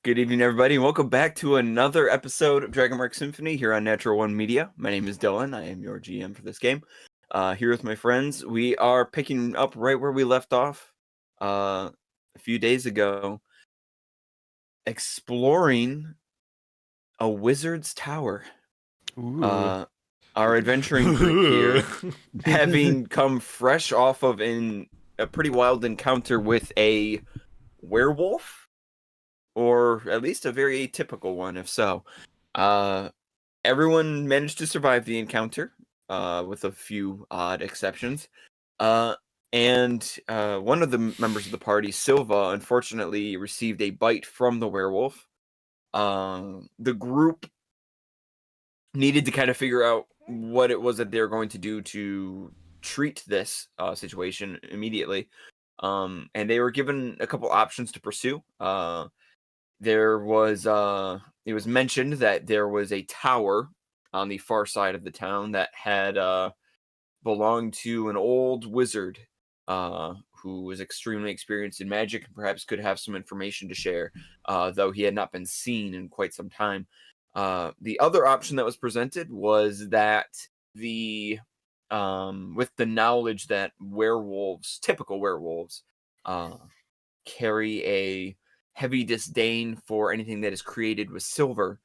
Good evening, everybody, and welcome back to another episode of Dragonmark Symphony here on Natural One Media. My name is Dylan. I am your GM for this game. Here with my friends, we are picking up right where we left off a few days ago, exploring a wizard's tower. Our adventuring group here, having come fresh off of a pretty wild encounter with a werewolf. Or at least a very atypical one, if so. Everyone managed to survive the encounter, with a few odd exceptions. And one of the members of the party, Silva, unfortunately received a bite from the werewolf. The group needed to kind of figure out what it was that they were going to do to treat this situation immediately. And they were given a couple options to pursue. There was it was mentioned that there was a tower on the far side of the town that had belonged to an old wizard who was extremely experienced in magic and perhaps could have some information to share, though he had not been seen in quite some time. The other option that was presented was that with the knowledge that typical werewolves, carry a heavy disdain for anything that is created with silver,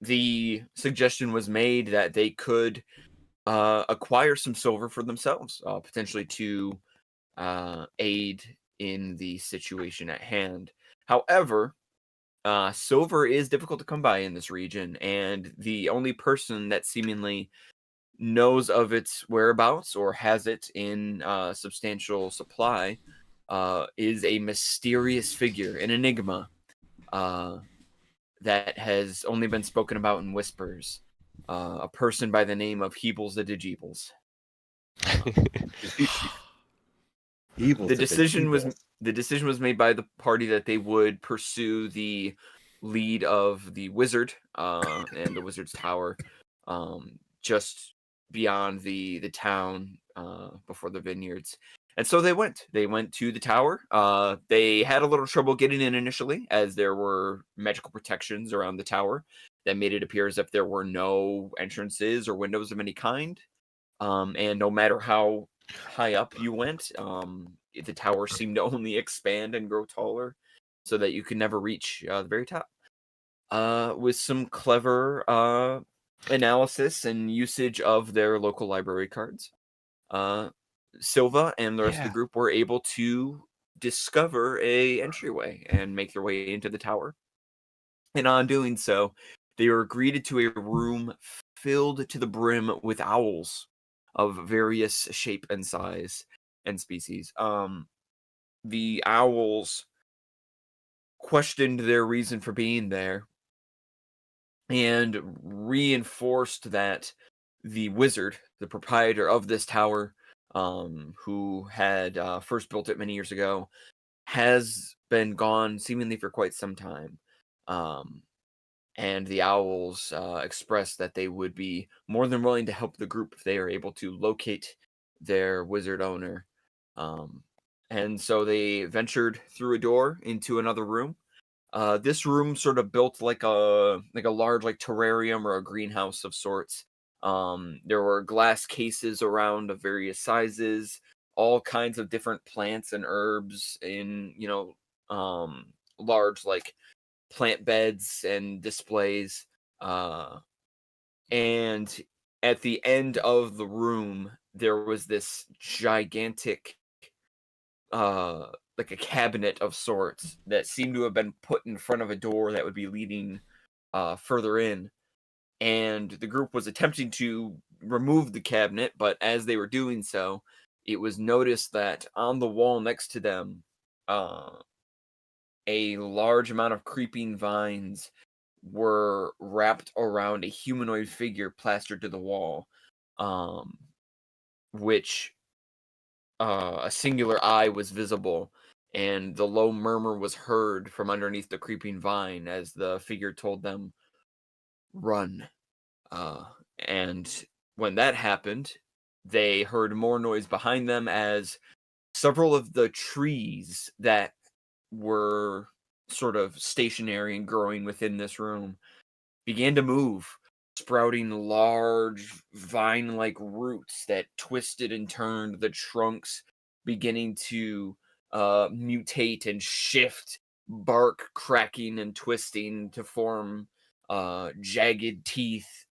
the suggestion was made that they could acquire some silver for themselves, potentially to aid in the situation at hand. However, silver is difficult to come by in this region, and the only person that seemingly knows of its whereabouts or has it in substantial supply is a mysterious figure, an enigma, that has only been spoken about in whispers. A person by the name of Heebles the Digibles. The decision was made by the party that they would pursue the lead of the wizard and the wizard's tower, just beyond the town, before the vineyards. And so they went. They went to the tower. They had a little trouble getting in initially, as there were magical protections around the tower that made it appear as if there were no entrances or windows of any kind. And no matter how high up you went, the tower seemed to only expand and grow taller, so that you could never reach the very top. With some clever analysis and usage of their local library cards, Silva and the rest of the group were able to discover a entryway and make their way into the tower. And on doing so, they were greeted to a room filled to the brim with owls of various shape and size and species. The owls questioned their reason for being there and reinforced that the wizard, the proprietor of this tower, who had first built it many years ago, has been gone seemingly for quite some time. And the owls expressed that they would be more than willing to help the group if they are able to locate their wizard owner. And so they ventured through a door into another room. This room sort of built like a large terrarium or a greenhouse of sorts. There were glass cases around of various sizes, all kinds of different plants and herbs in, large plant beds and displays. And at the end of the room, there was this gigantic, a cabinet of sorts that seemed to have been put in front of a door that would be leading further in. And the group was attempting to remove the cabinet, but as they were doing so, it was noticed that on the wall next to them, a large amount of creeping vines were wrapped around a humanoid figure plastered to the wall, which a singular eye was visible, and the low murmur was heard from underneath the creeping vine as the figure told them, "Run." And when that happened, they heard more noise behind them as several of the trees that were sort of stationary and growing within this room, began to move, sprouting large vine-like roots that twisted and turned, the trunks beginning to mutate and shift, bark cracking and twisting to form jagged teeth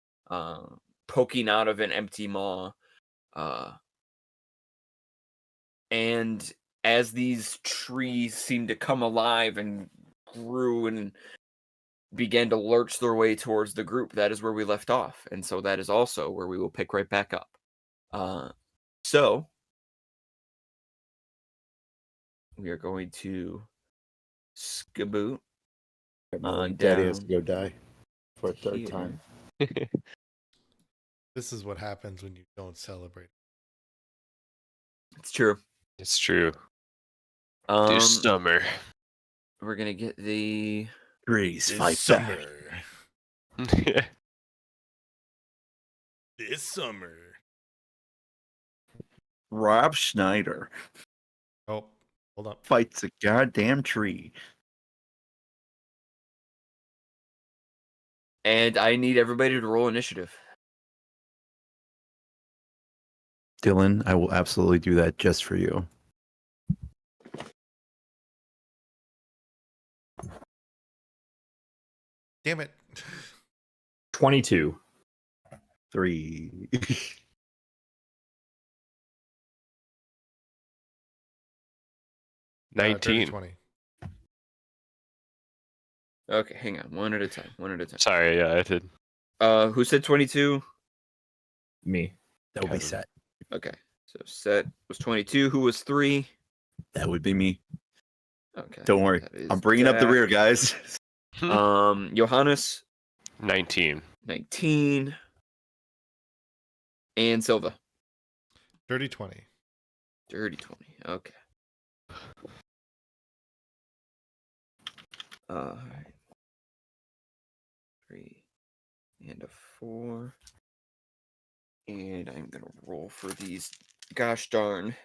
poking out of an empty maw. And as these trees seemed to come alive and grew and began to lurch their way towards the group, that is where we left off. And so that is also where we will pick right back up. So we are going to skaboot on Daddy down. has to go die for a third time. This is what happens when you don't celebrate. It's true. It's true. Do summer. We're gonna get the Trees This fight summer. back. This summer. Rob Schneider Oh, hold up. fights a goddamn tree. and I need everybody to roll initiative. Dylan, I will absolutely do that just for you. Damn it. 22. 3. 19. 20. Okay, hang on. One at a time. Sorry, yeah, I did. Who said 22? Me. That would be Kevin. set. Okay, so Set was 22. Who was 3? That would be me. Okay. Don't worry. that is I'm bringing up the Jack. rear, guys. Johannes, 19. 19. And Silva, Dirty 20. dirty 20. Okay. Alright. 3 and a 4. And I'm gonna roll for these. Gosh darn.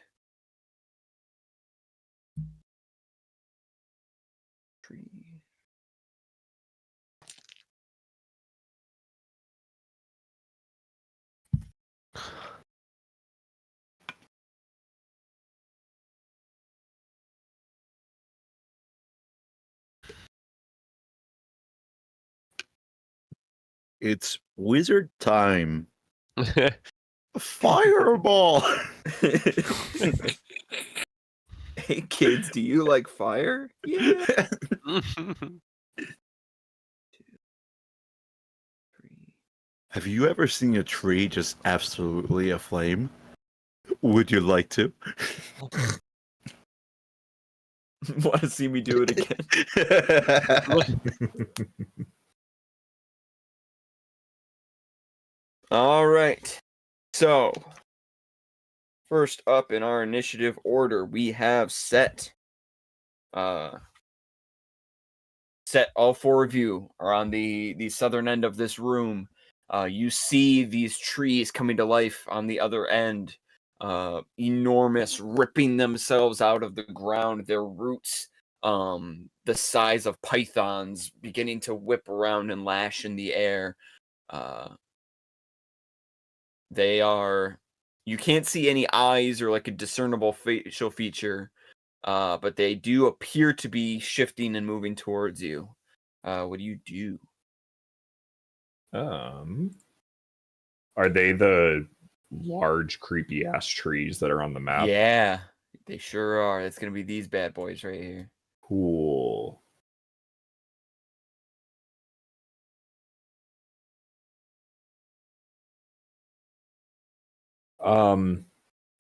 Tree. It's wizard time. Fireball. Hey kids, do you like fire? Yeah. 2, 3. Have you ever seen a tree just absolutely aflame? Would you like to? Want to see me do it again? All right. So, first up in our initiative order, we have Set. Set, all 4 of you are on the southern end of this room. You see these trees coming to life on the other end. Enormous, ripping themselves out of the ground. Their roots, the size of pythons, beginning to whip around and lash in the air. They are. You can't see any eyes or like a discernible facial feature, but they do appear to be shifting and moving towards you. What do you do? Are they the large, creepy ass trees that are on the map? Yeah, they sure are. It's gonna be these bad boys right here. Cool.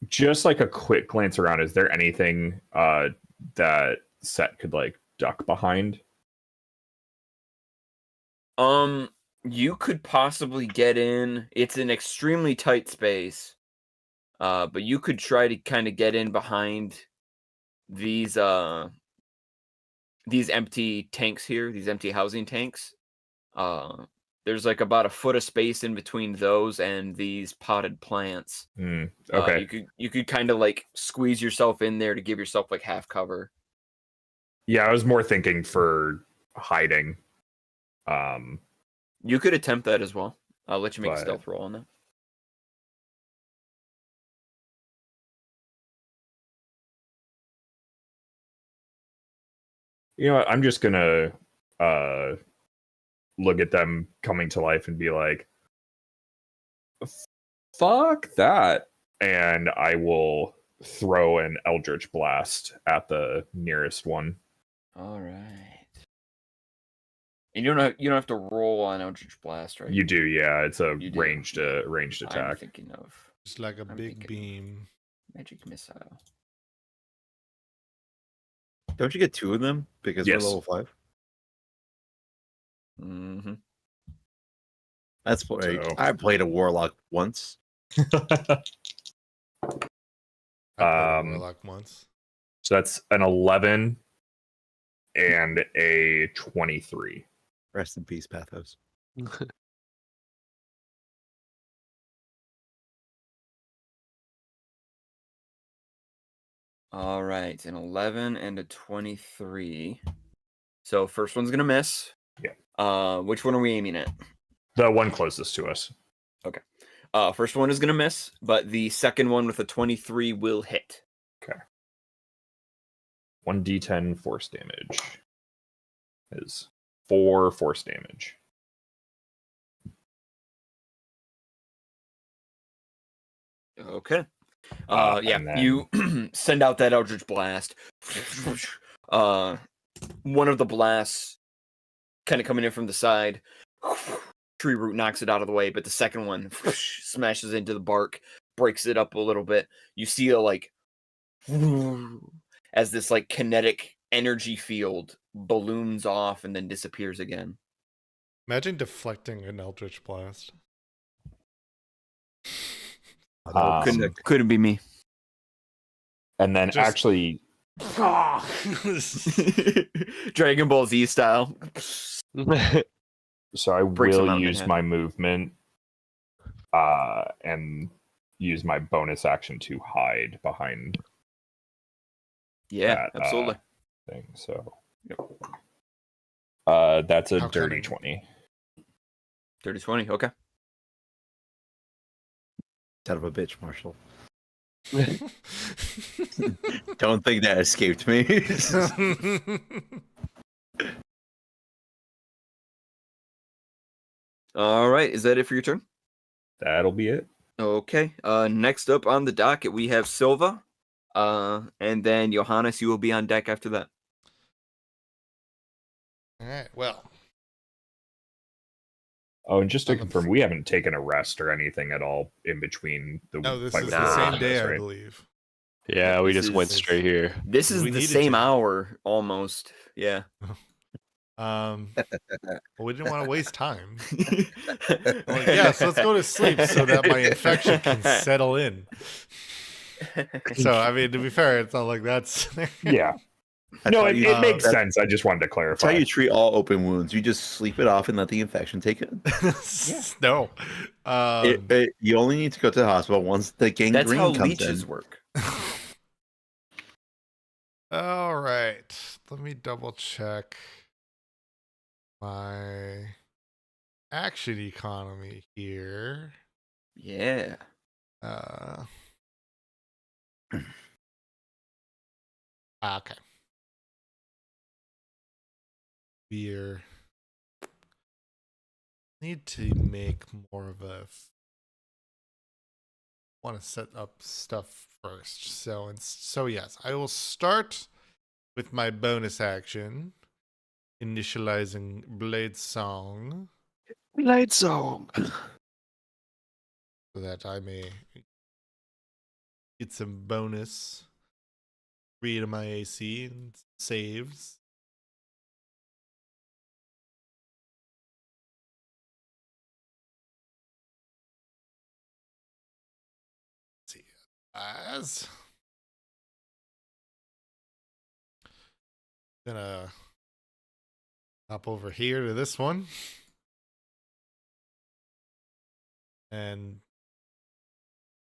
Just like a quick glance around, is there anything that Set could like duck behind? You could possibly get in. It's an extremely tight space. But you could try to kind of get in behind these empty tanks here, these empty housing tanks. There's like about a foot of space in between those and these potted plants. Okay. You could kind of like squeeze yourself in there to give yourself like half cover. Yeah, I was more thinking for hiding. You could attempt that as well. I'll let you make a But- stealth roll on that. You know what? I'm just gonna look at them coming to life and be like, fuck that. And I will throw an Eldritch Blast at the nearest one. All right. And you don't have to roll on Eldritch Blast, right? You do, yeah. It's a You do. ranged I'm attack. thinking of Just like a I'm big thinking- beam. magic missile. Don't you get 2 of them because Yes. we're level 5? Mm-hmm. That's right. So- I played a warlock once. I played a Um, warlock once. So that's an 11 and a 23. Rest in peace, Pathos. All right, an 11 and a 23. So first one's gonna miss. Yeah. Which one are we aiming at? The one closest to us. First one is gonna miss, but the second one with a 23 will hit. 1d10 force damage is 4 force damage. Okay. And Yeah, then- you send out that Eldritch Blast. One of the blasts kind of coming in from the side. Tree root knocks it out of the way, but the second one smashes into the bark, breaks it up a little bit. You see a as this like kinetic energy field balloons off and then disappears again. Imagine deflecting an Eldritch Blast. Couldn't be me. And then Just- actually, Dragon Ball Z style. so I Breaks them out will in use half. my movement and use my bonus action to hide behind Yeah, that absolutely. thing. So Yep. that's a How dirty cunning. 20. 30-20, okay. Son of a bitch, Marshall. Don't think that escaped me. All right, is that it for your turn? That'll be it. Okay. Next up on the docket we have Silva. And then Johannes, you will be on deck after that. All right. Well, Oh, and just to On the- confirm, we haven't taken a rest or anything at all in between the no, this fight is with the Nah. same Warlock, day, I right? believe. Yeah, we This just went is- straight here. This is We the needed same to. hour almost. Yeah. Well, we didn't want to waste time. I'm like, yes, let's go to sleep so that my infection can settle in. So, I mean, to be fair, it's not like that's. Yeah. That's No, how it, you- it makes that- sense. I just wanted to That's how clarify. you treat all open wounds. You just sleep it off and let the infection take it. No. You only need to go to the hospital once the gangrene That's how comes leeches in. work. All right. Let me double check my action economy here. Yeah. Okay. We're need to make more of a want to set up stuff first. So yes, I will start with my bonus action, initializing Blade Song, Light song. so that I may get some bonus 3 to my AC and saves. Let's see. As gonna hop over here to this one. And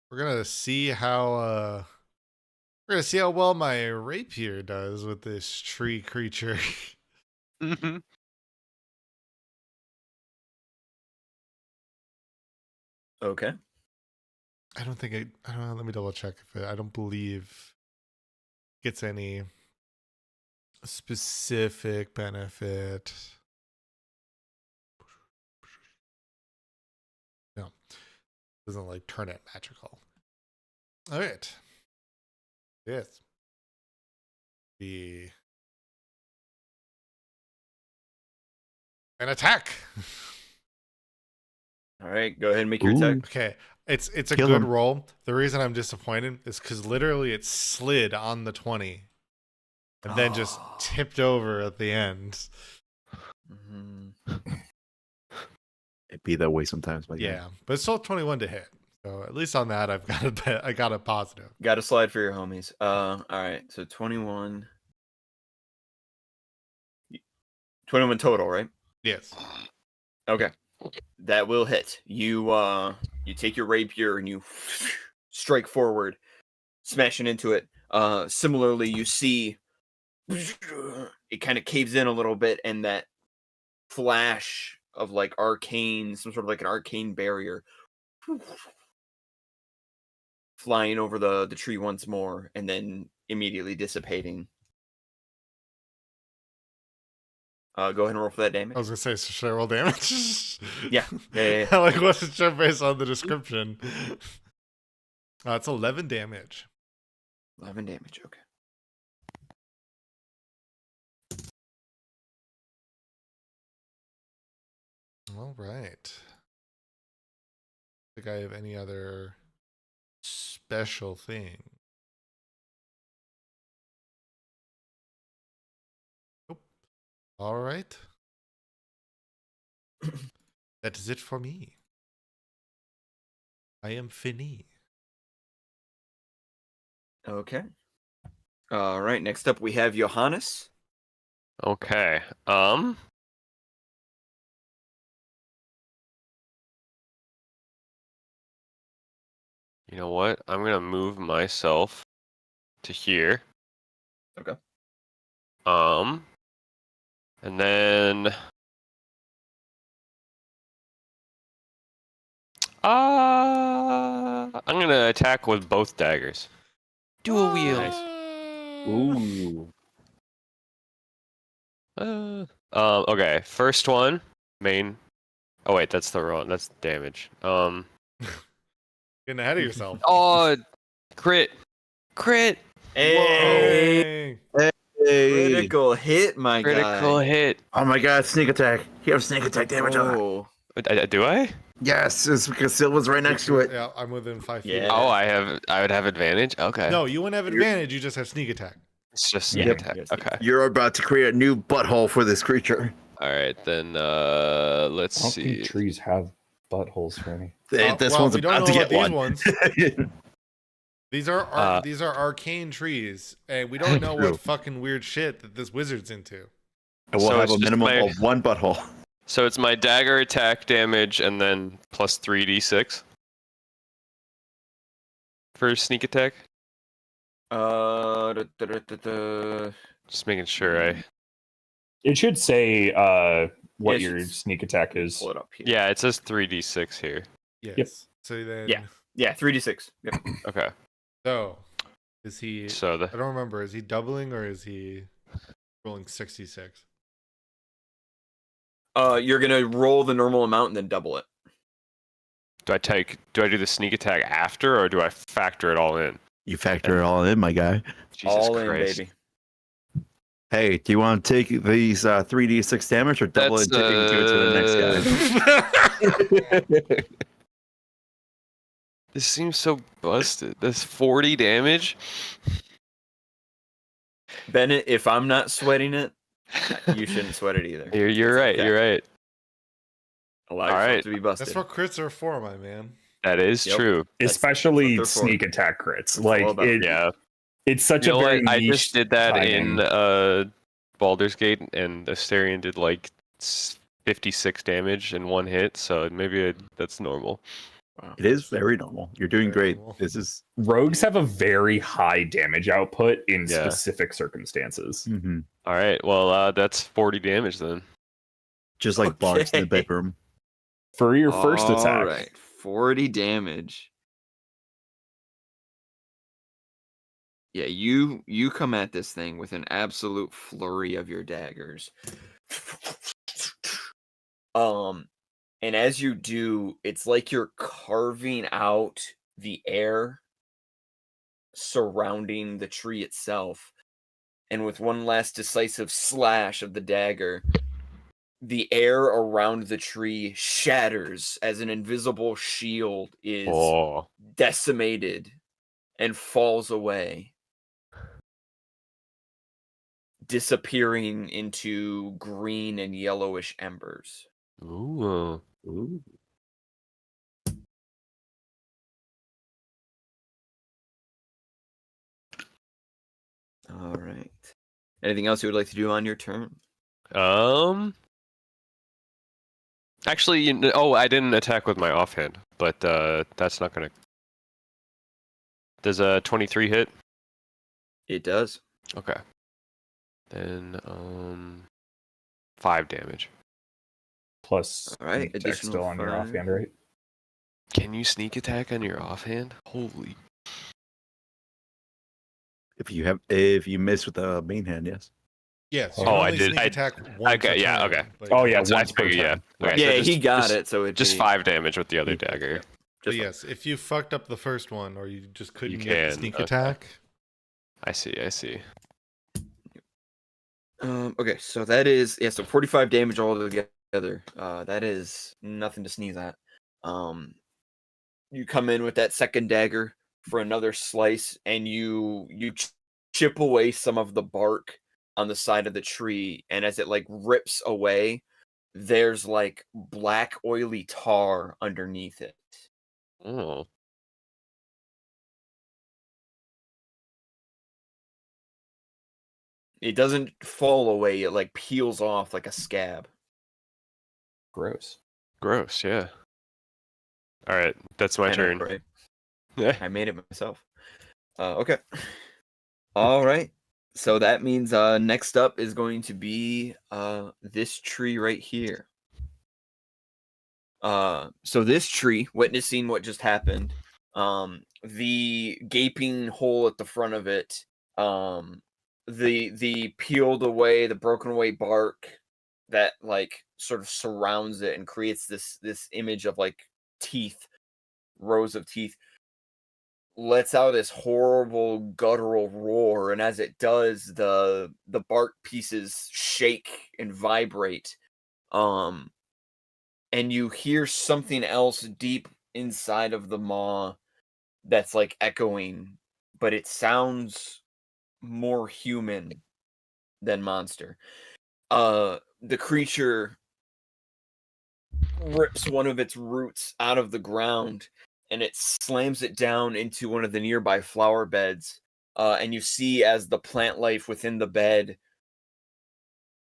we're gonna see how We're gonna see how well my rapier does with this tree creature. Mm-hmm. Okay. I don't know. Let me double check I don't believe it gets any specific benefit. No, doesn't like turn it magical. All right. Yes. An attack. All right, go ahead and make your attack. Okay, it's a Kill good him. roll. The reason I'm disappointed is because literally it slid on the 20, and then just tipped over at the end. It'd be that way sometimes, my guy. Yeah, but it's still 21 to hit. So at least on that, I got a positive. Got to slide for your homies. All right, so 21. 21 total, right? Yes. Okay. That will hit. You take your rapier and you strike forward, smashing into it. Similarly, you see it kind of caves in a little bit, and that flash of like arcane, some sort of like an arcane barrier flying over the tree once more, and then immediately dissipating. Go ahead and roll for that damage. I was gonna say, so should I roll damage? Yeah. Yeah. I like wasn't sure based on the description. It's 11 damage. 11 damage. Okay. All right. Think I have any other special thing? Nope. All right. That is it for me. I am Finny. Okay. All right. Next up, we have Johannes. Okay. You know what? I'm gonna move myself to here. Okay. And then I'm gonna attack with both daggers. Dual wield. Ooh. Okay. First one, main. Oh wait, that's the wrong. That's damage. Getting ahead of yourself. Oh, crit. Hey, Whoa. critical hit, my Critical guy. hit. Oh my god, sneak attack. You have sneak attack damage on it. Oh, Do I? Yes, it's because Silva's right next to it. Yeah, I'm within 5 feet. Yeah. Oh, I would have advantage. Okay. No, you wouldn't have advantage. You just have sneak attack. It's just Yeah. sneak attack. Yes. Okay. You're about to create a new butthole for this creature. All right, then let's I don't see. think trees have buttholes for any. This Well, one's we don't about know to about get these one. ones. These are arcane trees, and we don't know True. what fucking weird shit that this wizard's into. And we'll So have it's a just minimum my- of one butthole. So it's my dagger attack damage and then plus 3d6 for sneak attack. Just making sure I. It should say what Yeah, it your should sneak attack is. pull it up here. Yeah, it says 3d6 here. Yes. Yep. So then. Yeah, 3d6. Yep. Okay. So, is he? So the I don't remember. Is he doubling or is he rolling 66? You're gonna roll the normal amount and then double it. do I do the sneak attack after or do I factor it all in? You factor it all in, my guy. Jesus All Christ. in, baby. Hey, do you want to take these 3d6 damage or double That's, it and give it to the next guy? This seems so busted. This 40 damage. Bennett, if I'm not sweating it, you shouldn't sweat it either. You're right. okay. You're right. Allow All yourself right. to be busted. That's what crits are for, my man. That is Yep. true. Especially That's what they're sneak attack crits. all Like about. Yeah. it's such You know a very what? I niche just did that timing. in Baldur's Gate, and Asterion did like 56 damage in one hit, so maybe that's normal. Wow. It is very normal. You're doing Very great. normal. This is. Rogues have a very high damage output in Yeah. specific circumstances. Mhm. All right. Well, that's 40 damage then. Just like bards in the Okay. bedroom. For your first All attack, right, 40 damage. Yeah, you come at this thing with an absolute flurry of your daggers. And as you do, it's like you're carving out the air surrounding the tree itself. And with one last decisive slash of the dagger, the air around the tree shatters as an invisible shield is Oh. decimated and falls away, disappearing into green and yellowish embers. Ooh. Ooh. All right. Anything else you would like to do on your turn? Actually, I didn't attack with my offhand, but that's not gonna. Does a 23 hit? It does. Okay. Then 5 damage. plus All right, sneak attack additional still on your 5. offhand, right? Can you sneak attack on your offhand? Holy. If you miss with the main hand, yes. Yes. Oh, You can I only did- sneak I- attack once okay, a yeah, turn, okay. but Oh yeah, That's- I once per figured, yeah. turn. Okay. Right. Yeah, so he got just- it, so it Just 5 damage with the other dagger. But Just yes, if you fucked up the first one or you just couldn't You get the can, sneak okay. attack, I see. Okay, so that is so 45 damage altogether. That is nothing to sneeze at. You come in with that second dagger for another slice, and you chip away some of the bark on the side of the tree, and as it like rips away, there's like black oily tar underneath it. Oh. It doesn't fall away; it like peels off like a scab. Gross. Gross, yeah. All right, that's my I know, turn. right? Yeah. I made it myself. Okay. All right. So that means next up is going to be this tree right here. So this tree, witnessing what just happened, the gaping hole at the front of it, the peeled away, the broken away bark that like sort of surrounds it and creates this image of like teeth, rows of teeth, lets out this horrible guttural roar, and as it does, the bark pieces shake and vibrate, and you hear something else deep inside of the maw that's like echoing, but it sounds more human than monster. The creature rips one of its roots out of the ground and it slams it down into one of the nearby flower beds. And you see as the plant life within the bed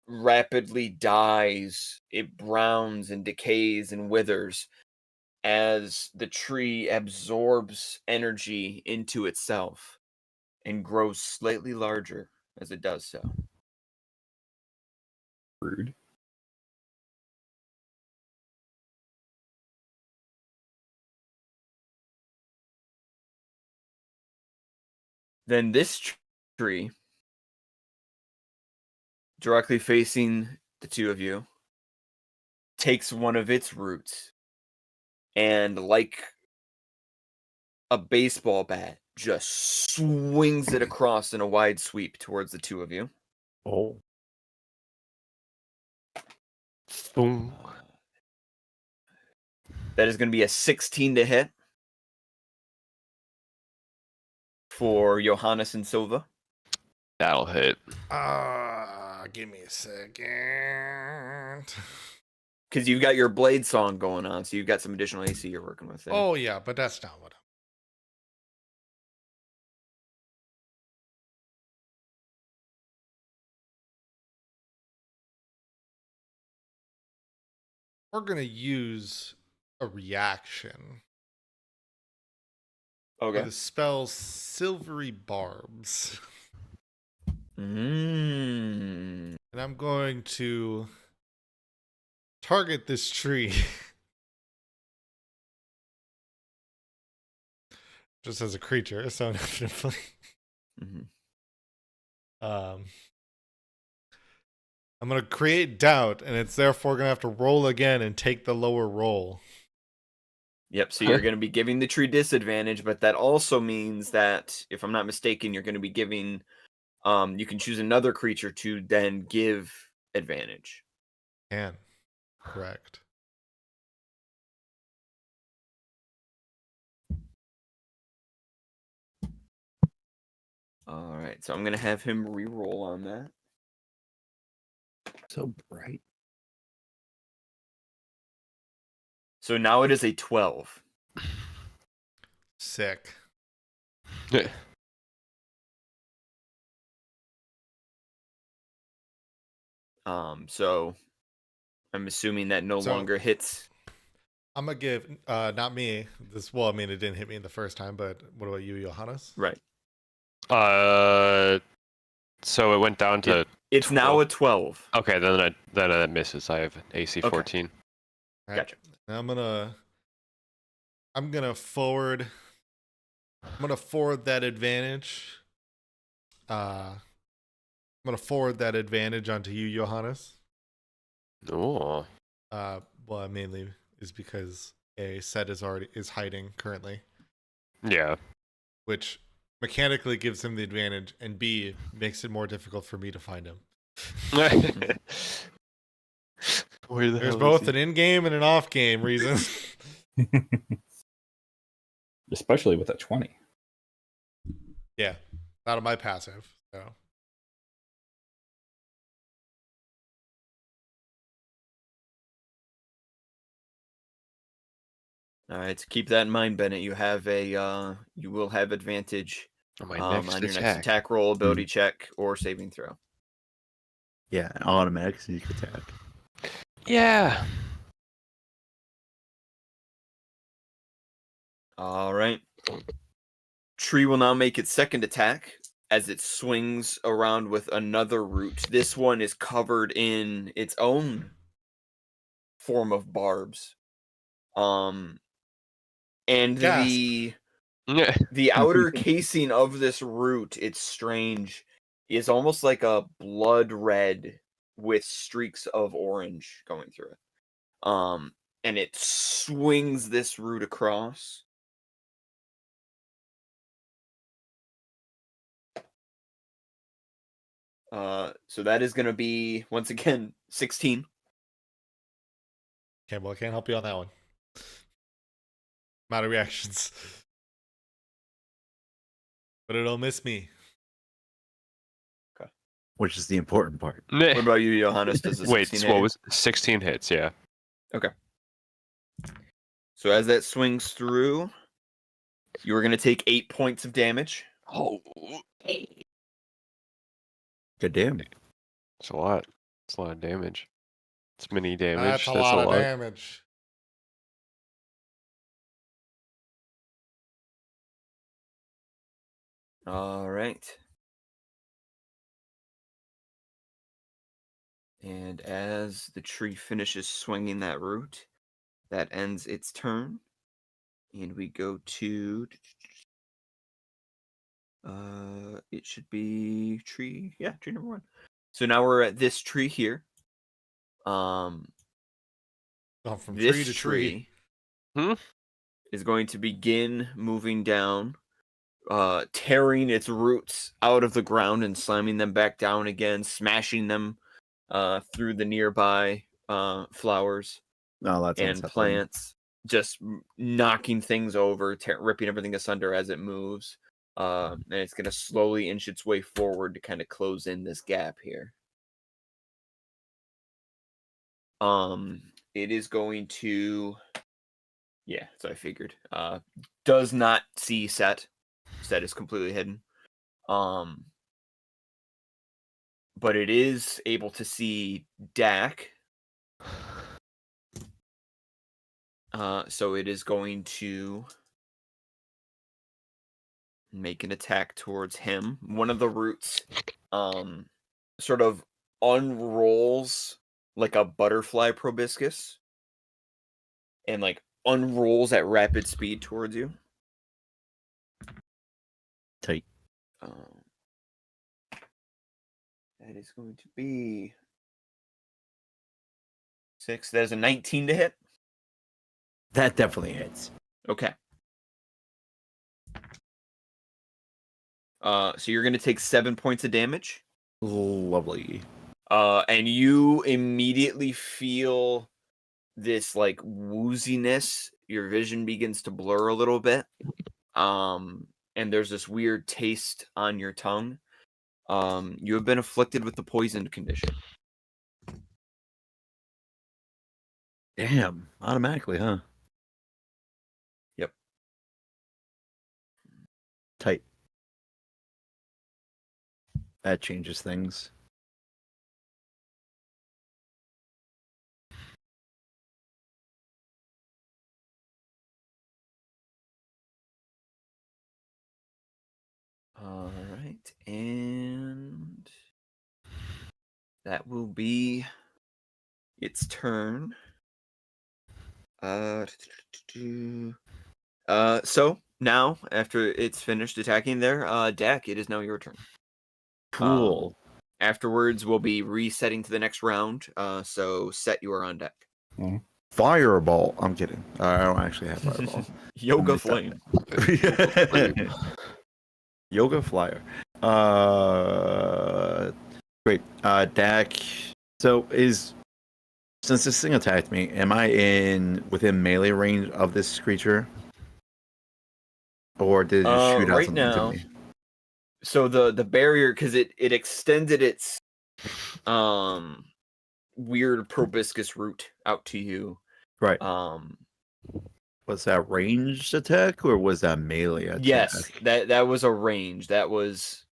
rapidly dies, it browns and decays and withers as the tree absorbs energy into itself and grows slightly larger as it does so. Rude. Then this tree, directly facing the two of you, takes one of its roots and, like a baseball bat, just swings it across in a wide sweep towards the two of you. Oh. Boom. That is going to be a 16 to hit for Johannes and Silva. That'll hit. give me a second. Because you've got your blade song going on, so you've got some additional AC you're working with there. Oh yeah, but that's not what. We're gonna use a reaction Okay. The spell Silvery Barbs. Mm. And I'm going to target this tree. Just as a creature, so definitely. Mm-hmm. I'm going to create doubt, and it's therefore going to have to roll again and take the lower roll. Yep, so you're going to be giving the tree disadvantage, but that also means that, if I'm not mistaken, you're going to be giving, you can choose another creature to then give advantage. Correct. All right, so I'm going to have him re-roll on that. So bright. So now it is a 12. Sick. So I'm assuming that no longer hits. I'm gonna give not me this. Well, I mean, it didn't hit me the first time, but what about you, Johannes? Right. So it went down to. It's 12. now a 12. Okay, then that misses. I have AC 14. Right. Gotcha. And I'm gonna forward. I'm gonna forward that advantage. I'm gonna forward that advantage onto you, Johannes. Oh. Well, mainly is because A, Set is hiding currently, Yeah. which mechanically gives him the advantage, and B, makes it more difficult for me to find him. Where the There's hell both is an in-game and an off-game reason. Especially with a 20. Yeah, not on my passive. So All right, so keep that in mind, Bennett. You will have advantage on my on next your attack? next attack roll, ability check, or saving throw. Yeah, automatic sneak attack. Yeah. All right. Tree will now make its second attack as it swings around with another root. This one is covered in its own form of barbs. And Gasp. the outer casing of this root, it's strange, is almost like a blood red with streaks of orange going through it. And it swings this root across. So that is going to be, once again, 16. okay, well, I can't help you on that one. I'm out of reactions, but it'll miss me. Which is the important part. What about you, Johannes? Does a Wait, 16 so hit what you? was 16 hits? Yeah. Okay. So as that swings through, you are going to take 8 points of damage. Oh, Good damn. it's a lot. It's a lot of damage. It's mini damage. That's a lot of damage. All right. And as the tree finishes swinging that root, that ends its turn. And we go to... it should be tree. Yeah, tree number 1. So now we're at this tree here. From This tree to tree tree. is going to begin moving down, tearing its roots out of the ground and slamming them back down again, smashing them through the nearby flowers No, that's and unsettling. plants, just knocking things over, ripping everything asunder as it moves. And it's going to slowly inch its way forward to kind of close in this gap here. It is going to... Yeah, so I figured. Does not see Set. Set is completely hidden. But it is able to see Dak. So it is going to make an attack towards him. One of the roots sort of unrolls like a butterfly proboscis and like unrolls at rapid speed towards you. Tight. That is going to be 6. That is a 19 to hit. That definitely hits. Okay. So you're going to take 7 points of damage. Lovely. And you immediately feel this like wooziness. Your vision begins to blur a little bit. And there's this weird taste on your tongue. You have been afflicted with the poisoned condition. Damn. Automatically, huh? Yep. Tight. That changes things. All right, and that will be its turn. So now after it's finished attacking there, Dak, it is now your turn. Cool. Afterwards, we'll be resetting to the next round. So Set, you are on deck. Fireball. I'm kidding. I don't actually have fireball. Yoga Flame. Yoga Flyer. Great. Dak. So since this thing attacked me, am I within melee range of this creature? Or did it shoot out right something now, to me? So the barrier, because it extended its weird proboscis root out to you. Right. Was that ranged attack or was that melee attack? Yes, that was a range. That was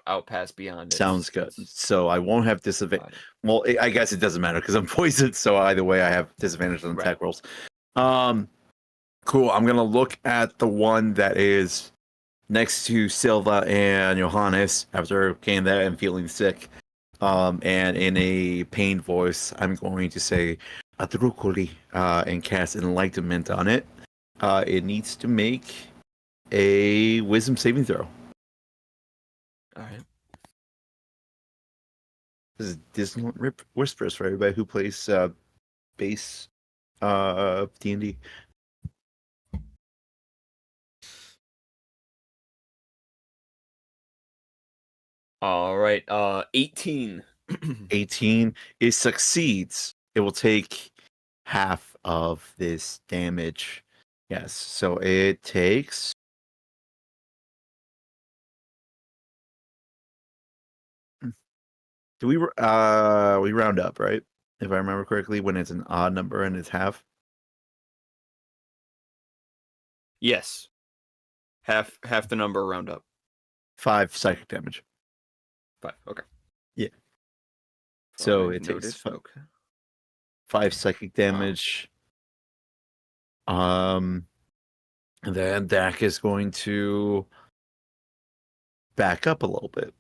out past beyond it. Sounds good. So I won't have disadvantage. Well, I guess it doesn't matter because I'm poisoned. So either way, I have disadvantage on attack rolls. Cool. I'm gonna look at the one that is next to Silva and Johannes after getting that and feeling sick. And in a pained voice, I'm going to say Adrukuri and cast Enlightenment on it. It needs to make a Wisdom saving throw. All right. This is Disney Whispers for everybody who plays base D&D. All right. 18. 18. It succeeds. It will take half of this damage. Yes. So it takes. Do we round up, right? If I remember correctly, when it's an odd number and it's half. Yes. Half the number round up. 5 psychic damage. 5. Okay. Yeah. So 5 it noted. takes Okay. 5 psychic damage. And then Dak is going to back up a little bit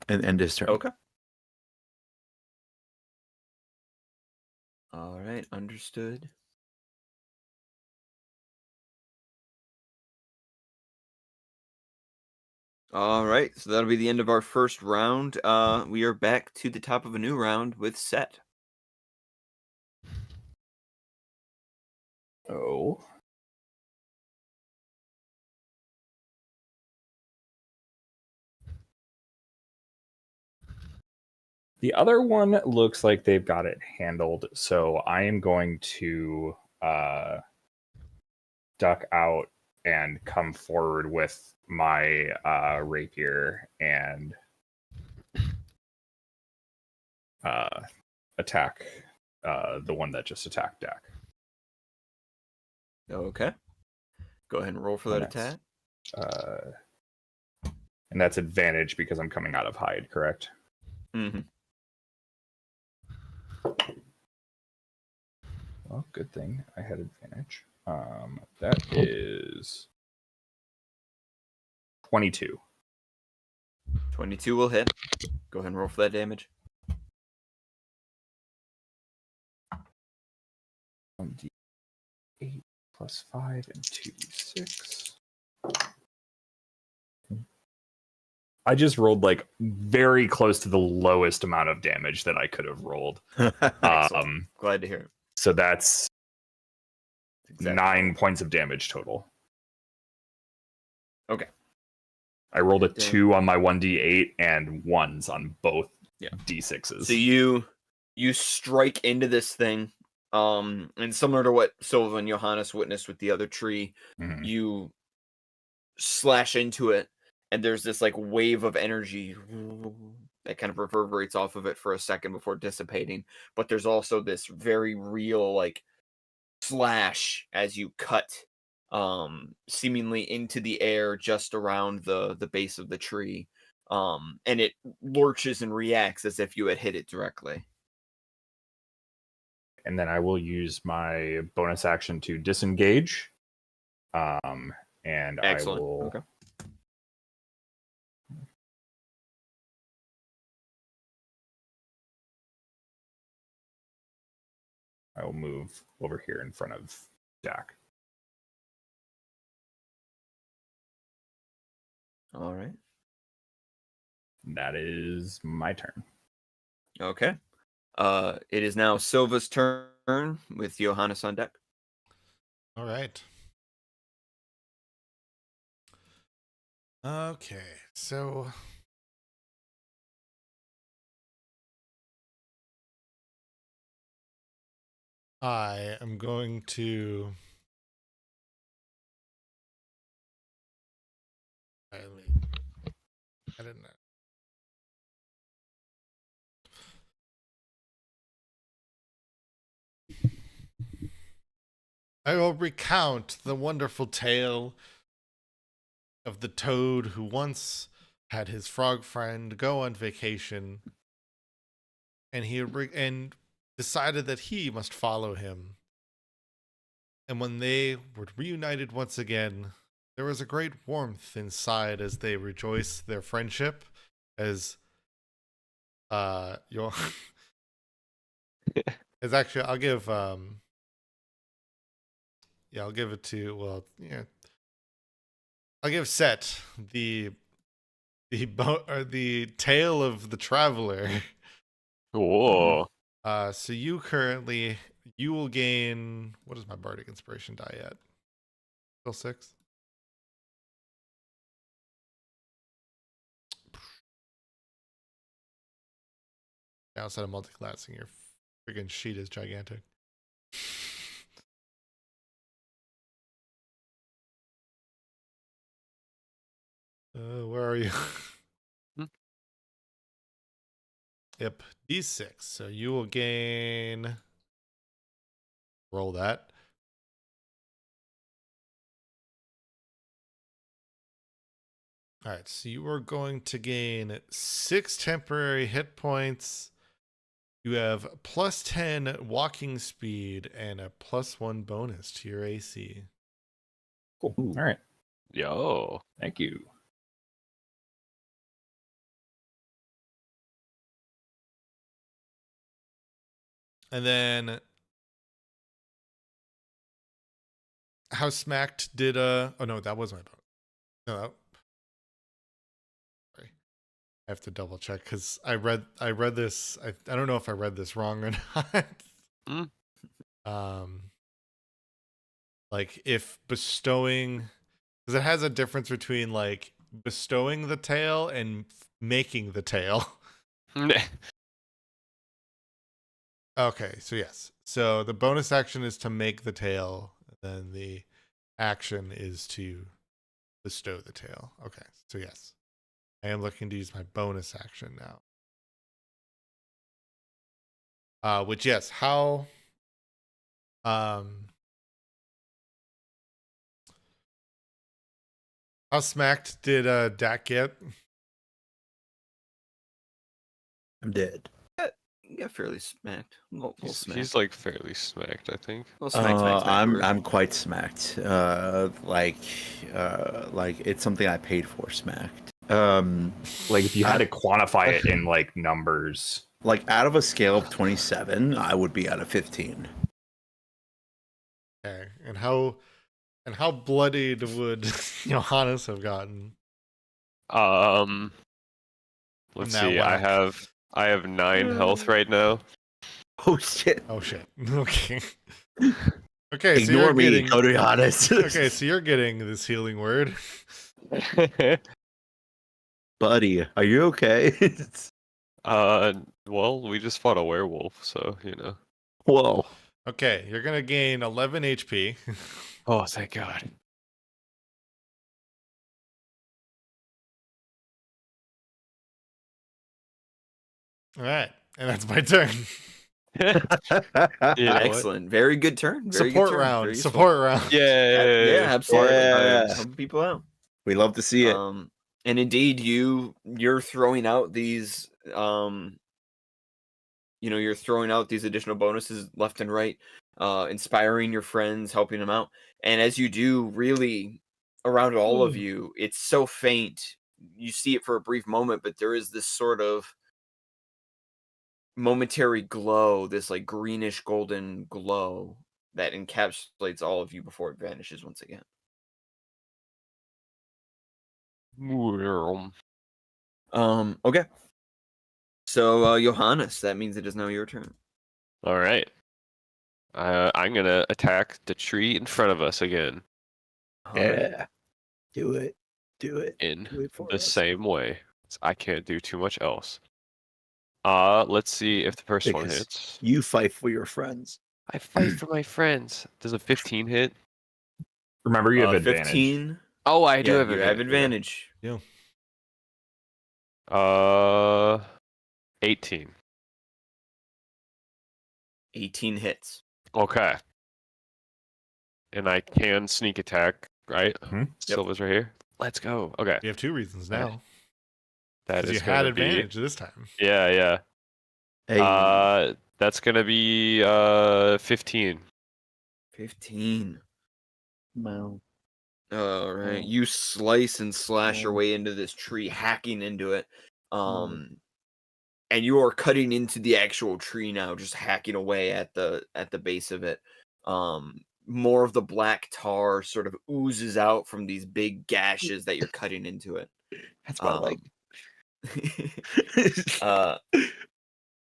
and end his turn. Okay. All right, understood. All right, so that'll be the end of our first round. We are back to the top of a new round with Set. Oh. The other one looks like they've got it handled, so I am going to duck out and come forward with my rapier and attack the one that just attacked Dak. Okay. Go ahead and roll for that attack. And that's advantage because I'm coming out of hide, correct? Mm-hmm. Well, good thing I had advantage. That is 22. 22 will hit. Go ahead and roll for that damage. 8 plus 5 and 2, 6. I just rolled like very close to the lowest amount of damage that I could have rolled. Glad to hear it. So that's Exactly. 9 points of damage total. Okay. I rolled a 2 on my 1d8 and 1s on both d6s. So you strike into this thing, and similar to what Silva and Johannes witnessed with the other tree, you slash into it, and there's this like wave of energy that kind of reverberates off of it for a second before dissipating. But there's also this very real like slash as you cut seemingly into the air just around the base of the tree, and it lurches and reacts as if you had hit it directly. And then I will use my bonus action to disengage, and Excellent. I will Okay. I will move over here in front of Jack. All right. That is my turn. Okay. It is now Silva's turn with Johannes on deck. All right. Okay, so I am going to I didn't know. I will recount the wonderful tale of the toad who once had his frog friend go on vacation, and he decided that he must follow him. And when they were reunited once again, there was a great warmth inside as they rejoiced their friendship. As your as actually I'll give I'll give it to I'll give Set the tale of the traveler. Whoa. So you will gain, what is my bardic inspiration die at? Still 6? Outside of multiclassing, your freaking sheet is gigantic. Where are you? Yep, D6. So you will gain. Roll that. All right, so you are going to gain 6 temporary hit points. You have plus 10 walking speed and a plus 1 bonus to your AC. Cool. All right. Yo. Thank you. And then how smacked did oh no, that was my bonus. No, sorry. I have to double check because I read this. I don't know if I read this wrong or not. Like if bestowing, because it has a difference between like bestowing the tail and making the tail. Okay, so yes. So the bonus action is to make the tail, and then the action is to bestow the tail. Okay, so yes. I am looking to use my bonus action now. Which yes, how smacked did Dak get? I'm dead. You got fairly smacked. Little smacked. He's like fairly smacked, I think. Little smack. I'm quite smacked. Like it's something I paid for. Smacked. Like if you had to quantify it in like numbers, like out of a scale of 27, I would be at a 15. Okay, and how bloodied would Johannes have gotten? Let's that see. whack. I have 9 health right now. Oh shit! Oh shit. Okay. Okay, so Ignore you're me, getting. go to Giannis. Okay, so you're getting this healing word. Buddy, are you okay? Well, we just fought a werewolf, so you know. Whoa. Okay, you're gonna gain 11 HP. Oh, thank God. All right, and that's my turn. Yeah. Excellent. Very good turn. Very Support good turn. round. Very useful. Support round. Yeah, absolutely. Yeah. Helping people out. We love to see it. And indeed, you're throwing out these you're throwing out these additional bonuses left and right, inspiring your friends, helping them out. And as you do, really around all of you, it's so faint. You see it for a brief moment, but there is this sort of momentary glow, this like greenish golden glow that encapsulates all of you before it vanishes once again. Okay. So Johannes, that means it is now your turn. All right. I'm gonna attack the tree in front of us again. Yeah. Do it. Do it. In Do it for the us. same way. I can't do too much else. Let's see if the first one Because hits. you fight for your friends. I fight for my friends. Does a 15 hit? remember you have advantage. 15. Oh, I do have you have advantage. Yeah. 18. 18 hits. Okay. And I can sneak attack, right? Mhm. Silver's right here. Let's go. Okay. You have 2 reasons now. That Because is you had gonna advantage this time. be. Yeah. Hey. That's gonna be 15. 15. Wow. All right. Oh. You slice and slash your Oh. way into this tree, hacking into it. And you are cutting into the actual tree now, just hacking away at the base of it. More of the black tar sort of oozes out from these big gashes that you're cutting into it. That's what I like.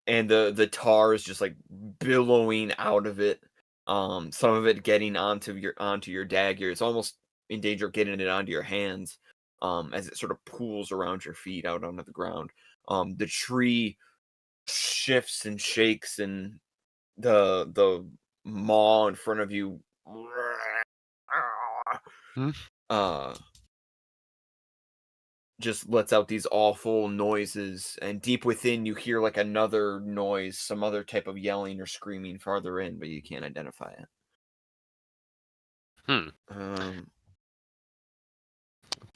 And the tar is just like billowing out of it. Some of it getting onto your dagger. It's almost in danger of getting it onto your hands. As it sort of pools around your feet out onto the ground. The tree shifts and shakes, and the maw in front of you just lets out these awful noises, and deep within you hear like another noise, some other type of yelling or screaming farther in, but you can't identify it. It's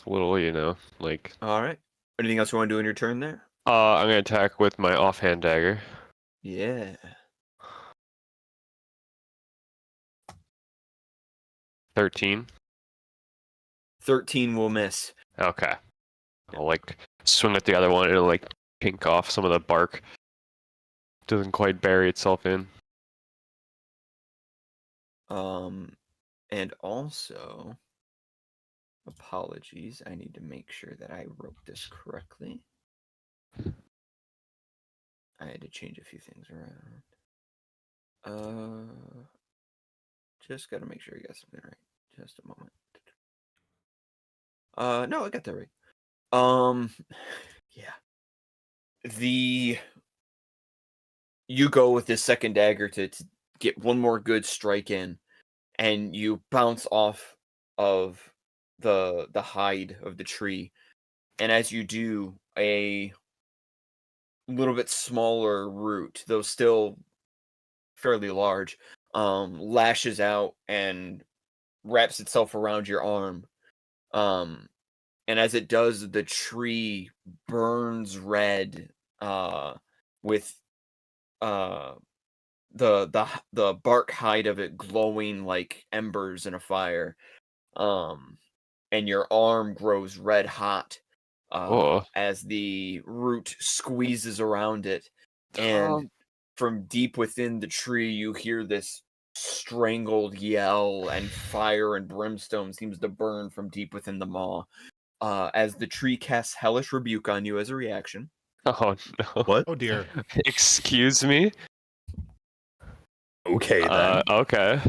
a little, like. All right. Anything else you want to do in your turn there? I'm gonna attack with my offhand dagger. Yeah. 13. 13 will miss. Okay. I'll like swing at the other one. It'll like pink off some of the bark. Doesn't quite bury itself in. And also, apologies. I need to make sure that I wrote this correctly. I had to change a few things around. Just got to make sure I got something right. Just a moment. No, I got that right. Yeah. You go with this second dagger to get one more good strike in, and you bounce off of the hide of the tree, and as you do, a little bit smaller root, though still fairly large, lashes out and wraps itself around your arm. And as it does, the tree burns red, with the bark hide of it glowing like embers in a fire, and your arm grows red hot as the root squeezes around it, and from deep within the tree you hear this strangled yell, and fire and brimstone seems to burn from deep within the maw. As the tree casts hellish rebuke on you as a reaction. Oh no! What? Oh dear. Excuse me. Okay then. Okay.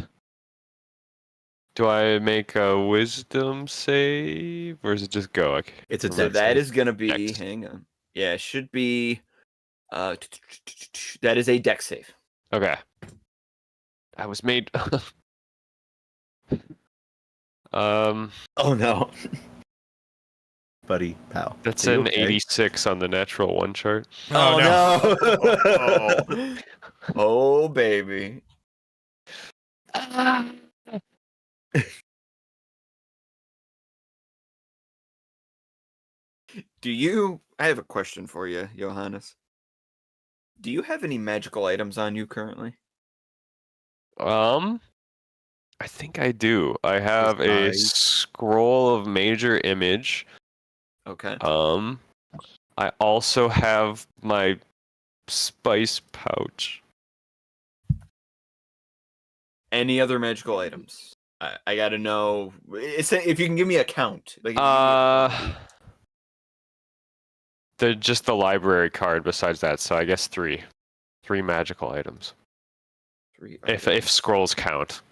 Do I make a wisdom save, or is it just go? Okay. It's a So dex that save. is gonna be. Dex. Hang on. Yeah, it should be. That is a dex save. Okay. I was made. Oh no. Buddy, pal. That's Are you an okay? 86 on the natural one chart. Oh, no. no. Oh baby. I have a question for you, Johannes. Do you have any magical items on you currently? I think I do. I have a Nice. scroll of major image. Okay. I also have my spice pouch. Any other magical items? I gotta know. If you can give me a count. Just the library card besides that, so I guess 3 magical items. 3 if scrolls count.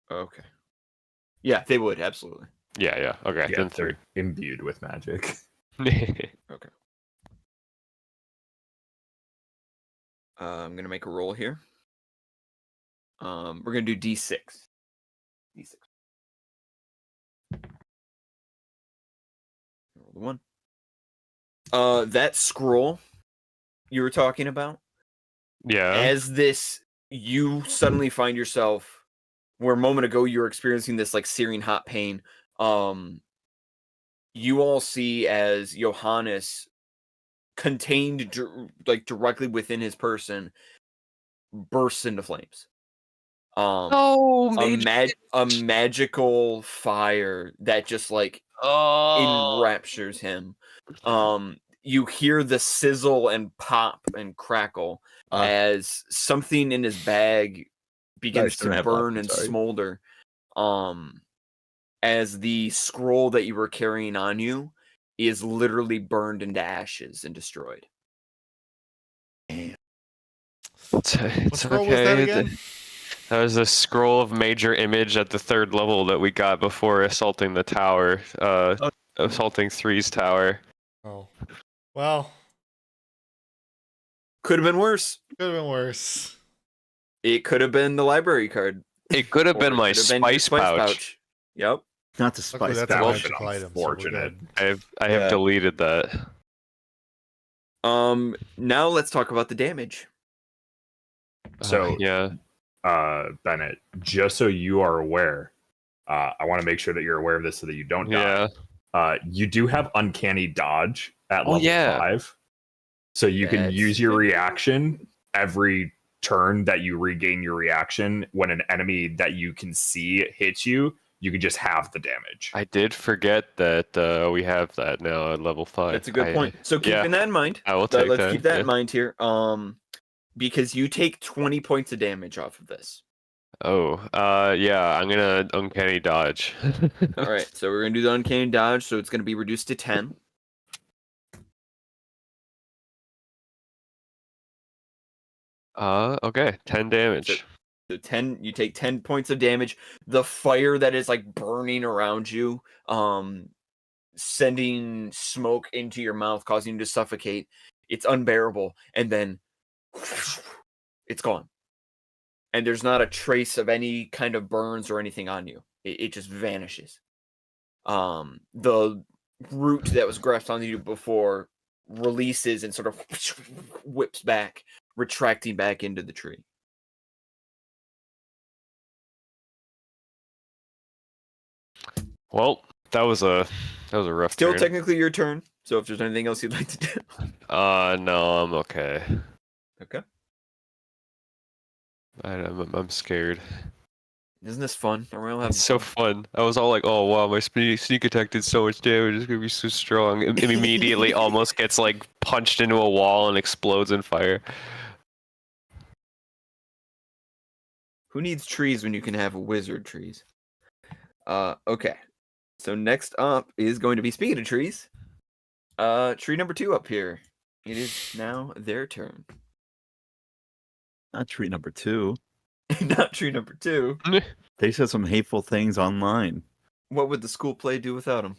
Okay. Yeah, they would, absolutely. Yeah, okay, Yeah, then they're 3. imbued with magic. Okay. I'm gonna make a roll here. We're gonna do D6. D6. Roll the 1. That scroll you were talking about. Yeah. As this, you suddenly find yourself where a moment ago you were experiencing this like searing hot pain. You all see as Johannes, contained directly within his person, bursts into flames. A magical fire that just like enraptures him. You hear the sizzle and pop and crackle as something in his bag begins to burn and smolder. As the scroll that you were carrying on you is literally burned into ashes and destroyed. What scroll was that again? That was a scroll of major image at the 3rd level that we got before assaulting the tower. Assaulting 3's tower. Oh. Well. Could have been worse. Could have been worse. It could have been the library card. It could have been my spice pouch. Yep. Not the spice That's pouch. a magical item. Unfortunate. So I have deleted that. Now let's talk about the damage. So yeah. Bennett, just so you are aware, I want to make sure that you're aware of this so that you don't die. You do have uncanny dodge at level 5. So you can use your reaction every turn that you regain your reaction. When an enemy that you can see hits you, you can just have the damage. I did forget that we have that now at level 5. That's a good point. So keeping that in mind, I will take let's keep that in mind here. Because you take 20 points of damage off of this. Yeah, I'm gonna uncanny dodge. All right, so we're gonna do the uncanny dodge, so it's gonna be reduced to 10. Okay, 10 damage. So 10, you take 10 points of damage. The fire that is like burning around you, sending smoke into your mouth, causing you to suffocate. It's unbearable, and then it's gone. And there's not a trace of any kind of burns or anything on you. It just vanishes. The root that was grasped onto you before releases and sort of whips back, retracting back into the tree. Well, that was a rough Still turn. technically your turn. So if there's anything else you'd like to do. No, I'm okay. Okay. I'm scared. Isn't this fun? Are we all having It's so fun. I was all like, oh wow, my sneak attack did so much damage. It's gonna be so strong. It immediately almost gets like punched into a wall and explodes in fire. Who needs trees when you can have wizard trees? Okay. So next up is going to be, speaking of trees, tree number 2 up here. It is now their turn. Not tree number 2. Not tree number 2. They said some hateful things online. What would the school play do without him?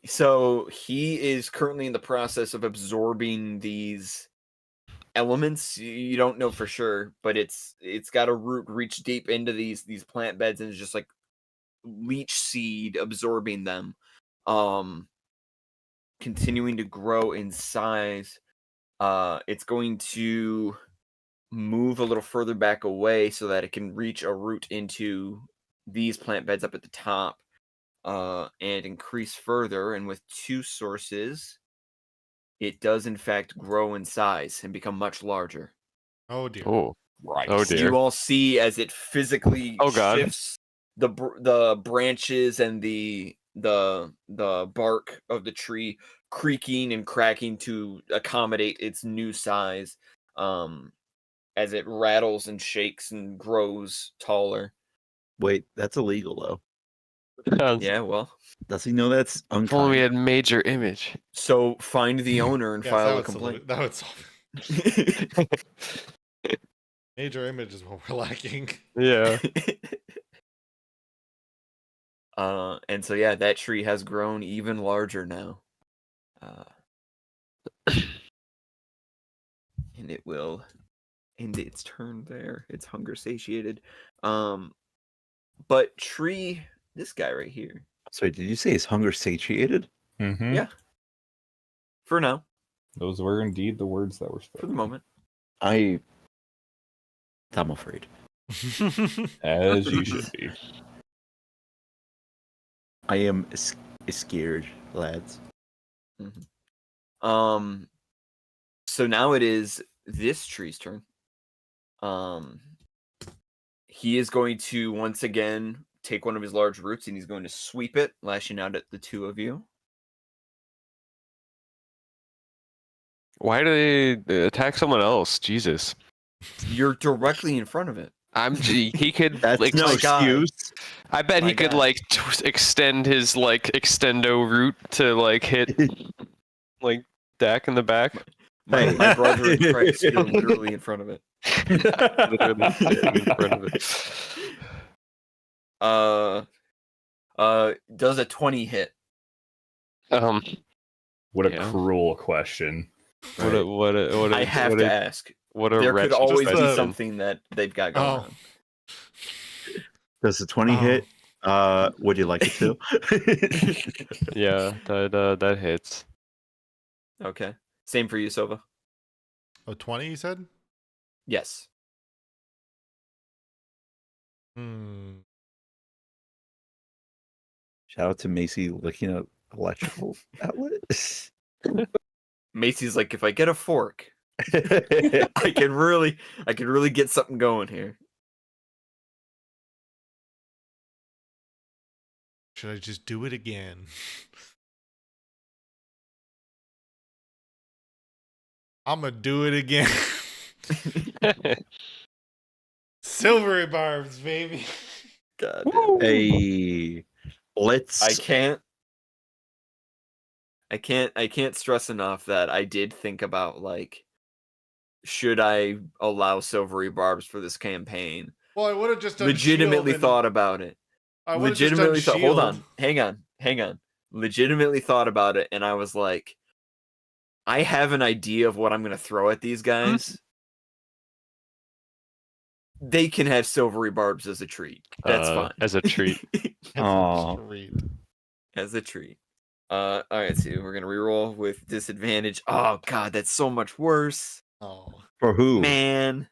So he is currently in the process of absorbing these elements. You don't know for sure, but it's got a root reach deep into these plant beds and it's just like leech seed absorbing them, continuing to grow in size. It's going to move a little further back away so that it can reach a root into these plant beds up at the top, and increase further. And with 2 sources, it does in fact grow in size and become much larger. Oh dear. Oh, Right. oh So dear. you all see as it physically shifts the branches and the bark of the tree creaking and cracking to accommodate its new size, as it rattles and shakes and grows taller. Wait, that's illegal though. Yeah, well, Does he know that's If only unkind? we had major image. so find the owner and Yes, file a that complaint. would solve it. Major image is what we're lacking. Yeah. And so yeah, that tree has grown even larger now. And it will end its turn there. It's hunger satiated. But tree, this guy right here. Sorry, did you say he's hunger satiated? Mm-hmm. Yeah. For now. Those were indeed the words that were For spoken. the moment. I'm afraid. As you should be. I am scared, lads. Mm-hmm. So now it is this tree's turn. He is going to once again take one of his large roots and he's going to sweep it, lashing out at the 2 of you. Why do they attack someone else? Jesus. You're directly in front of it. He could That's like no excuse. I bet My he could guy. like extend his like extendo route to like hit like Dak in the back. My Hey. brother and Christ, you're literally in front of it. Literally sitting in front of it. Does a 20 hit? What a Yeah. cruel question. I have to ask. What a There could wretched always be question. something that they've got going on. Does the 20 hit? Would you like it to? Yeah, that hits. Okay. Same for you, Sova. Oh, 20 you said? Yes. Shout out to Macy licking an electrical outlet. Macy's like, if I get a fork, I can really get something going here. Should I just do it again? I'm gonna do it again. Silvery barbs, baby. God damn. Hey, let's. I can't stress enough that I did think about, like, should I allow silvery barbs for this campaign? Well, I would have just done Legitimately shield thought about it. I would have just done Legitimately thought. Hold shield. on. Hang on. Legitimately thought about it, and I was like, I have an idea of what I'm gonna throw at these guys. They can have silvery barbs as a treat. That's fine. As a treat. Aw. As a treat. All right, so we're gonna reroll with disadvantage. Oh god, that's so much worse. Oh. For who? Man.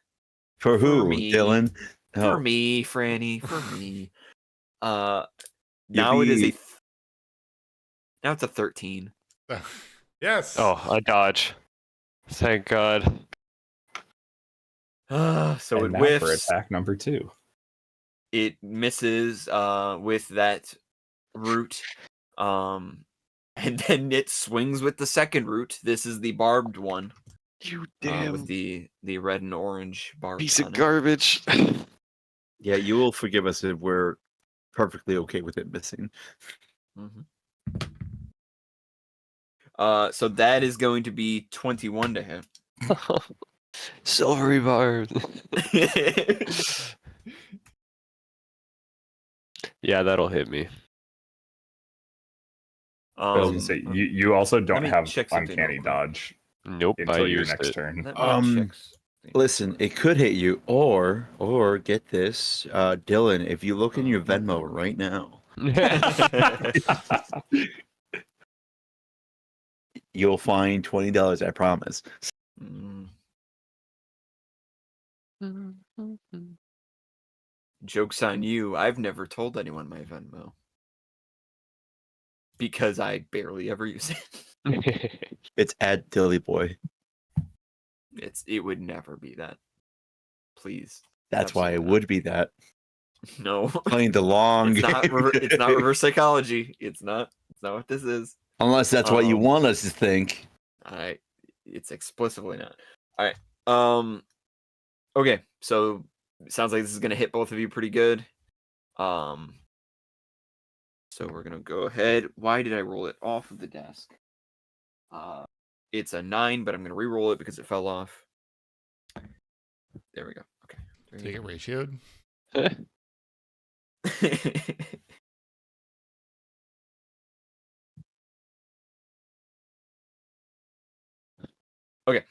For who? me. Dylan? For Oh. me, Franny. For me. Now Yippee. now it's a 13. Yes. Oh, a dodge. Thank God. So And it now whiffs. for attack number 2. It misses with that root. And then it swings with the second root. This is the barbed one. You damn with the red and orange barbs piece on of it. garbage. Yeah, you will forgive us if we're perfectly okay with it missing. Mm-hmm. So that is going to be 21 to hit. Silvery barb. Yeah, that'll hit me. I was gonna say you also don't have uncanny dodge. Nope, until your next turn. Listen, it could hit you, or get this, Dylan. If you look in your Venmo right now, you'll find $20. I promise. Joke's on you. I've never told anyone my Venmo. Because I barely ever use it. It's at Dillyboy. It would never be that. Please. That's why it would be that. No. Playing the long it's not it's not reverse psychology. It's not what this is. Unless that's what you want us to think. It's explicitly not. All right. Okay, so it sounds like this is gonna hit both of you pretty good. So we're gonna go ahead. Why did I roll it off of the desk? It's a 9, but I'm gonna re-roll it because it fell off. There we go. Okay. Take it ratioed. Okay.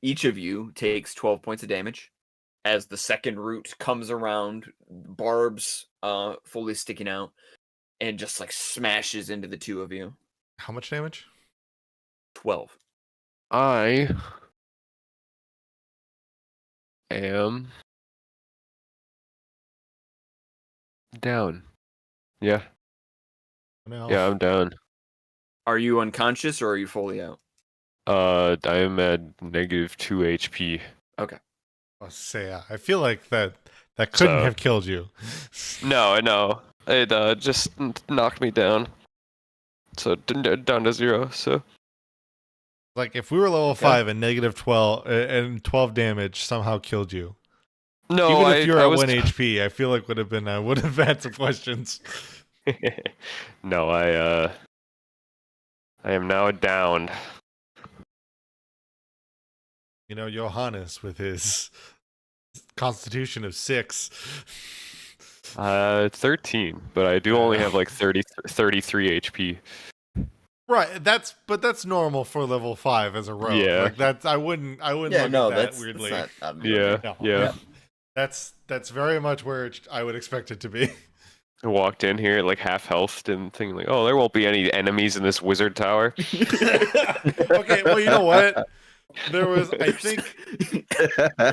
Each of you takes 12 points of damage as the second root comes around, barbs fully sticking out, and just like smashes into the two of you. How much damage? 12. I am down. Yeah. No. Yeah, I'm down. Are you unconscious or are you fully out? I am at -2 HP. Okay. I'll say I feel like that couldn't have killed you. No, I know. It just knocked me down. So down to 0. So like if we were level 5 and -12 and 12 damage somehow killed you. No, even if you're at 1 HP, I feel like I would have had some questions. No, I am now down. You know, Johannes with his constitution of 6. 13, but I do only have like 33 HP. Right, that's normal for level 5 as a rogue. Yeah. Like that's I wouldn't look at that weirdly. Yeah. That's very much where I would expect it to be. I walked in here like half health and thinking like, oh, there won't be any enemies in this wizard tower. Okay, well, you know what? There was, I think,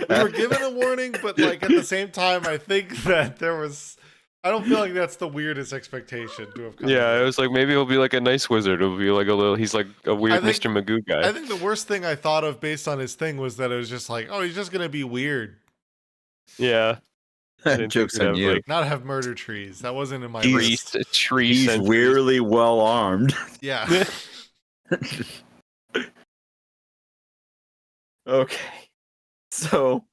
we were given a warning, but like at the same time, I think that there was. I don't feel like that's the weirdest expectation to have come. Yeah, it was like maybe it'll be like a nice wizard. It'll be like a little. He's like a weird Mr. Magoo guy. I think the worst thing I thought of based on his thing was that it was just like, oh, he's just gonna be weird. Yeah. Jokes on you. Like, not have murder trees. That wasn't in my list. He's weirdly well armed. Yeah. Okay. So,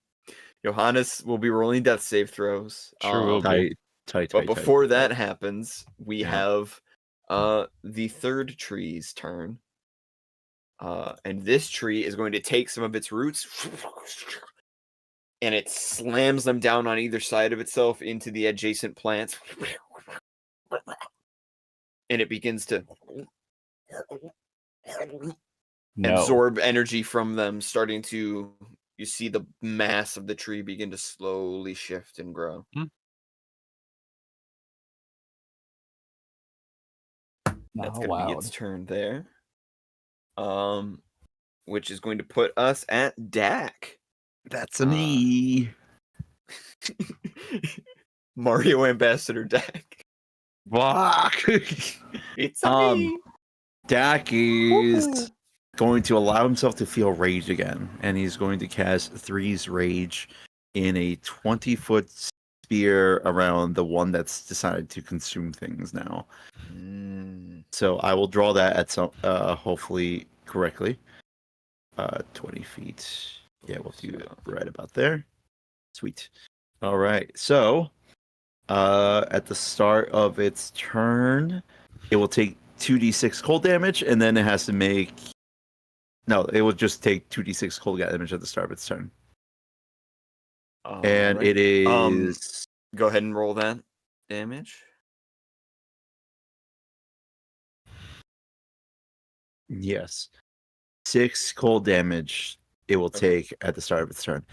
Johannes will be rolling death save throws. Sure will be. But before that happens, we have the third tree's turn. And this tree is going to take some of its roots and it slams them down on either side of itself into the adjacent plants. And it begins to absorb energy from them, starting to, you see the mass of the tree begin to slowly shift and grow. That's going to be its turn there. Which is going to put us at Dak. That's me. Mario Ambassador Dak. Fuck. It's me. Dak is going to allow himself to feel rage again, and he's going to cast Three's Rage in a 20-foot sphere around the one that's decided to consume things now. So I will draw that at some, hopefully correctly. 20 feet. Yeah, we'll do it right about there. Sweet. All right. So, at the start of its turn, it will take 2d6 cold damage, and then it has to make. No, it will just take 2d6 cold damage at the start of its turn. And it is. Go ahead and roll that damage. Yes. 6 cold damage it will take at the start of its turn.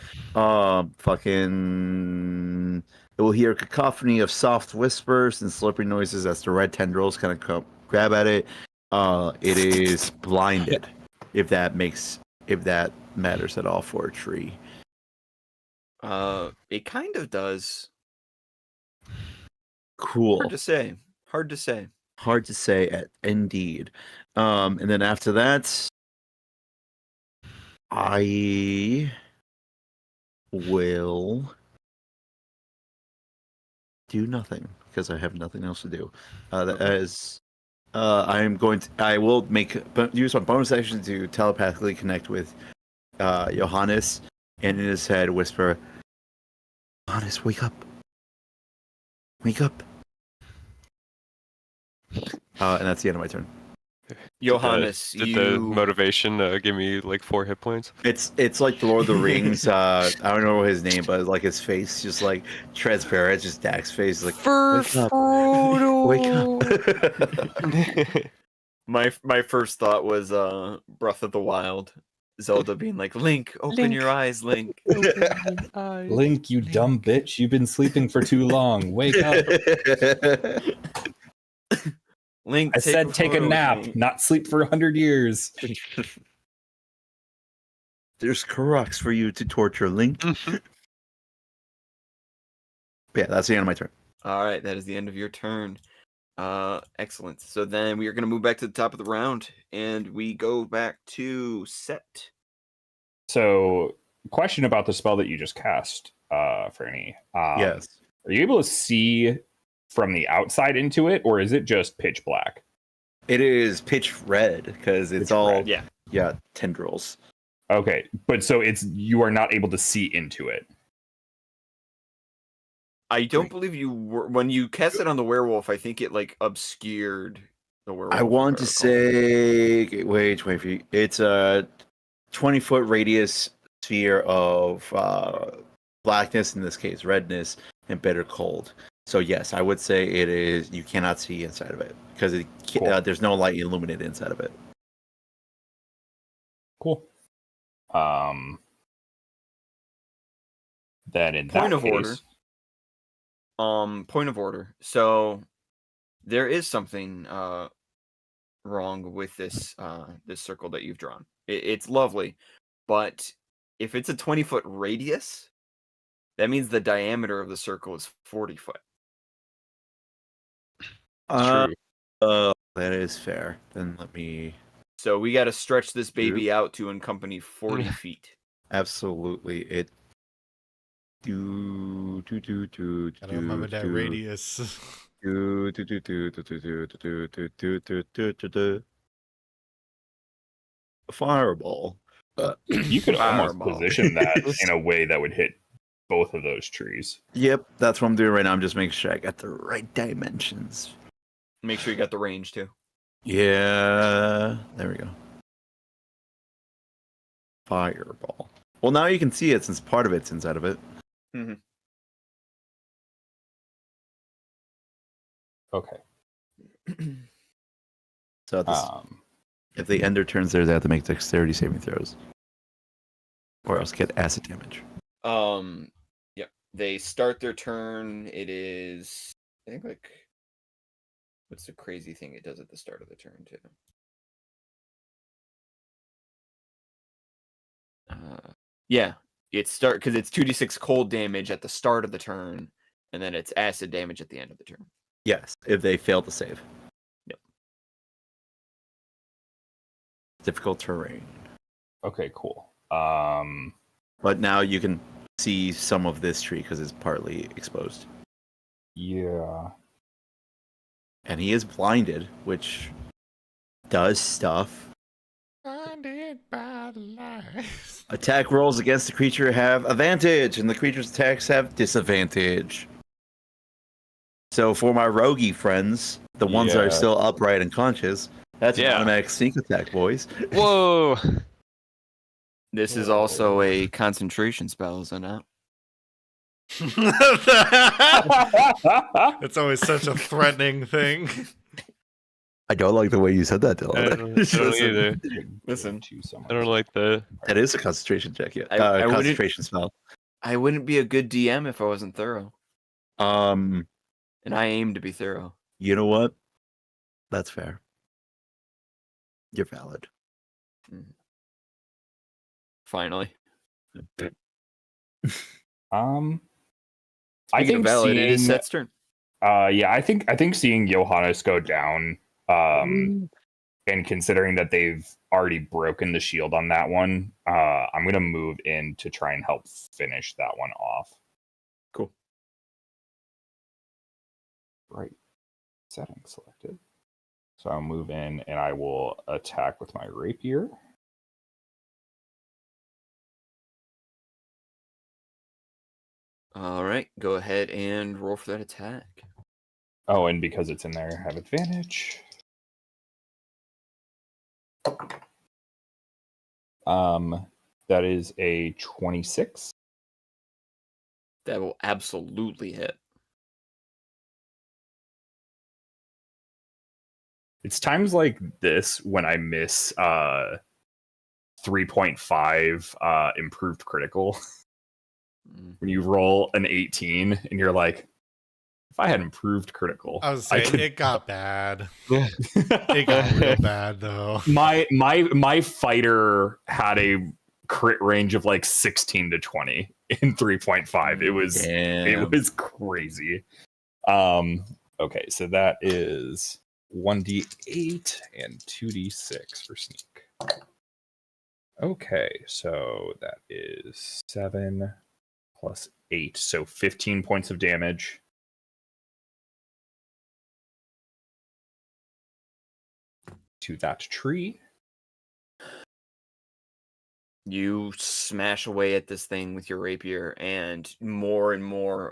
It will hear a cacophony of soft whispers and slippery noises as the red tendrils kind of come grab at it. It is blinded, if that matters at all for a tree. It kind of does. Cool. Hard to say. Hard to say, indeed. And then after that, I will do nothing because I have nothing else to do. I will use my bonus action to telepathically connect with Johannes, and in his head whisper, "Johannes, wake up! Wake up!" And that's the end of my turn. Johannes, did the motivation give me like 4 hit points? It's like the Lord of the Rings. I don't know his name, but like his face, just like transparent. It's just Dak's face, like wake up, wake up. My first thought was Breath of the Wild. Zelda being like, Link, open your eyes, Link. Link, you dumb bitch! You've been sleeping for too long. Wake up! Link, I said take a nap, not sleep for 100 years. There's Koroks for you to torture, Link. Yeah, that's the end of my turn. All right, that is the end of your turn. Excellent. So then we are going to move back to the top of the round, and we go back to Set. So, question about the spell that you just cast, Franny. Yes. Are you able to see from the outside into it, or is it just pitch black? It is pitch red because it's all tendrils. Okay, but so you are not able to see into it. I don't believe you were when you cast it on the werewolf. I think it like obscured the werewolf. I want to say, wait. It's a 20-foot radius sphere of blackness, in this case, redness, and bitter cold. So yes, I would say it is. You cannot see inside of it because there's no light illuminated inside of it. Cool. Then in point that of case, order. Point of order. So there is something wrong with this this circle that you've drawn. It's lovely, but if it's a 20-foot radius, that means the diameter of the circle is 40 foot. True. That is fair. Then let me. So we got to stretch this baby out to encompass 40 feet. Absolutely. It. Gotta remember that radius. Fireball. You could almost position that in a way that would hit both of those trees. Yep, that's what I'm doing right now. I'm just making sure I got the right dimensions. Make sure you got the range too. Yeah, there we go. Fireball. Well, now you can see it since part of it's inside of it. Mm-hmm. Okay. So if the ender turns there, they have to make dexterity saving throws, or else get acid damage. Yeah. They start their turn. It is, I think, like, what's the crazy thing it does at the start of the turn too? Yeah, because it's 2d6 cold damage at the start of the turn, and then it's acid damage at the end of the turn. Yes, if they fail to save. Yep. difficult terrain. Okay, cool. But now you can see some of this tree because it's partly exposed. Yeah. And he is blinded, which does stuff. Blinded by the lights. Attack rolls against the creature have advantage, and the creature's attacks have disadvantage. So for my roguey friends, the ones that are still upright and conscious, that's an automatic sneak attack, boys. Whoa! This is also a concentration spell, is it not? It's always such a threatening thing. I don't like the way you said that, I Dylan. don't either. Listen, I don't like the. That is a concentration check, yeah. I Concentration spell. I wouldn't be a good DM if I wasn't thorough. And I aim to be thorough. You know what? That's fair. You're valid. Finally. I think valid, seeing, it is Seth's turn. Yeah, I think seeing Johannes go down, and considering that they've already broken the shield on that one, I'm gonna move in to try and help finish that one off. Cool. Right. Setting selected. So I'll move in and I will attack with my rapier. All right, go ahead and roll for that attack. Oh, and because it's in there, I have advantage. That is a 26. That will absolutely hit. It's times like this when I miss 3.5 improved critical. When you roll an 18 and you're like, if I had improved critical, I was saying it got bad. It got real bad though. My fighter had a crit range of like 16 to 20 in 3.5. It was crazy. Okay, so that is 1d8 and 2d6 for sneak. Okay, so that is 7 plus 8, so 15 points of damage. To that tree. You smash away at this thing with your rapier, and more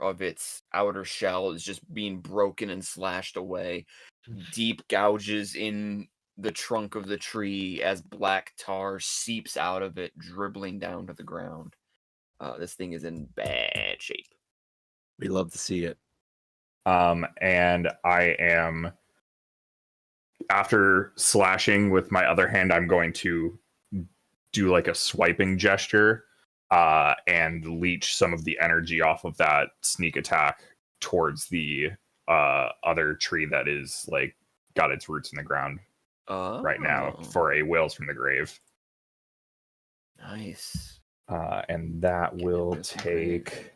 of its outer shell is just being broken and slashed away. Deep gouges in the trunk of the tree as black tar seeps out of it, dribbling down to the ground. This thing is in bad shape. We love to see it. And I am, after slashing with my other hand, I'm going to do like a swiping gesture and leech some of the energy off of that sneak attack towards the other tree that is like got its roots in the ground right now for a Wails from the Grave. Nice. And that will take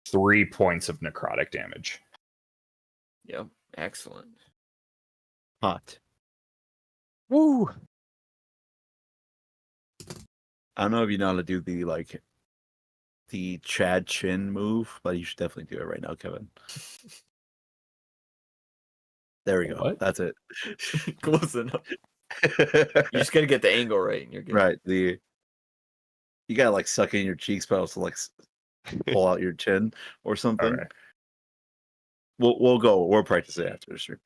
3 points of necrotic damage. Yep, excellent. Hot. Woo! I don't know if you know how to do the Chad Chin move, but you should definitely do it right now, Kevin. There we go. What? That's it. Close enough. You just gotta get the angle right, and you're good. Right. You gotta like suck in your cheeks, but also like pull out your chin or something. Right. We'll practice it after the stream.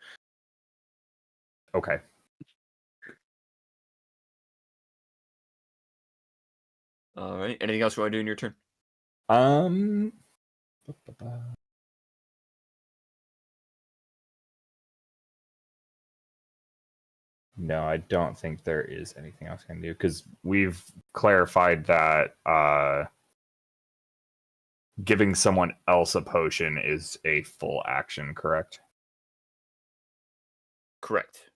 Okay. All right. Anything else you want to do in your turn? No, I don't think there is anything else I can do because we've clarified that giving someone else a potion is a full action, correct? Correct.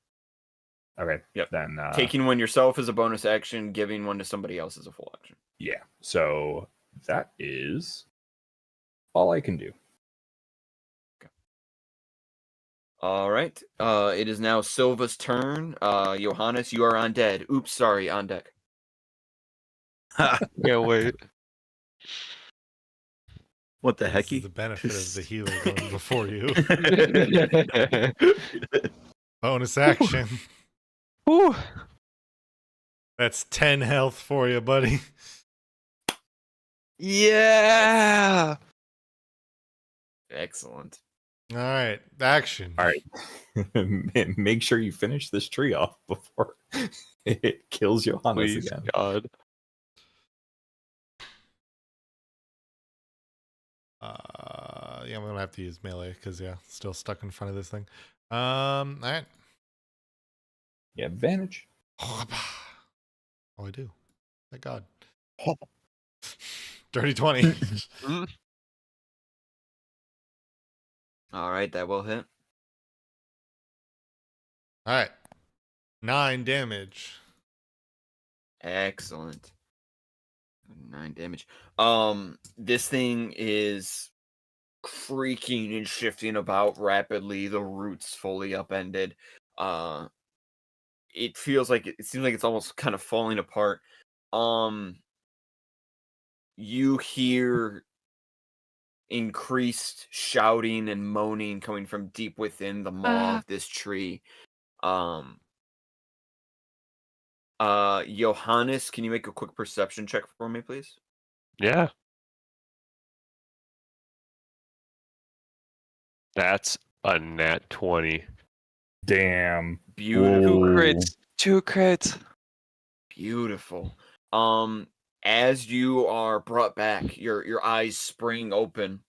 Okay. Yep. Then taking one yourself is a bonus action. Giving one to somebody else is a full action. Yeah. So that is all I can do. Okay. All right. It is now Silva's turn. Johannes, you are on dead. Oops, sorry, on deck. Yeah, wait. What the This heck? is the benefit of the healer going before you. Bonus action. Whew. That's 10 health for you, buddy. Yeah. Excellent. All right, action. All right. Make sure you finish this tree off before it kills Johannes Please, again. God. Yeah, I'm gonna have to use melee because still stuck in front of this thing. All right. Yeah, advantage. Oh, I do. Thank God. Dirty 20. All right, that will hit. All right. 9 damage. Excellent. 9 damage. This thing is creaking and shifting about rapidly, the roots fully upended. It feels like it seems like it's almost kind of falling apart. You hear increased shouting and moaning coming from deep within the maw of this tree. Johannes, can you make a quick perception check for me, please? Yeah. That's a nat 20. Damn. Beautiful. Whoa. 2 crits. Beautiful. As you are brought back, your eyes spring open.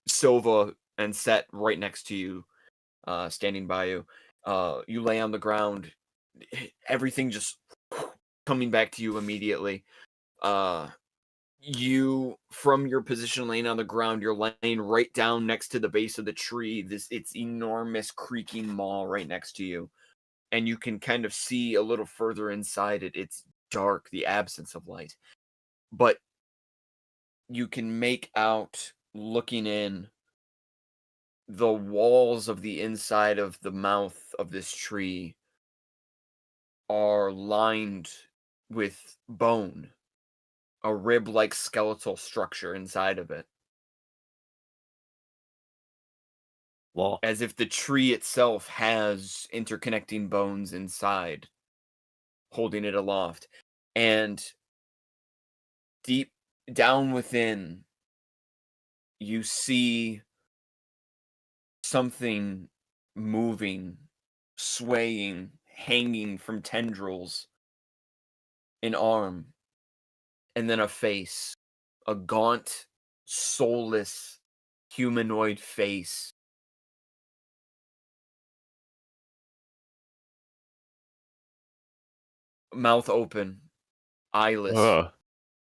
Silva and Set right next to you, standing by you. You lay on the ground. Everything just coming back to you immediately. You, from your position laying on the ground, you're laying right down next to the base of the tree. It's enormous creaking maw right next to you. And you can kind of see a little further inside it. It's dark, the absence of light. But you can make out, looking in, the walls of the inside of the mouth of this tree are lined with bone, a rib-like skeletal structure inside of it. Well, As if the tree itself has interconnecting bones inside, holding it aloft. And deep down within, you see something moving, swaying, hanging from tendrils. An arm, and then a face. A gaunt, soulless, humanoid face. Mouth open, eyeless. Ugh.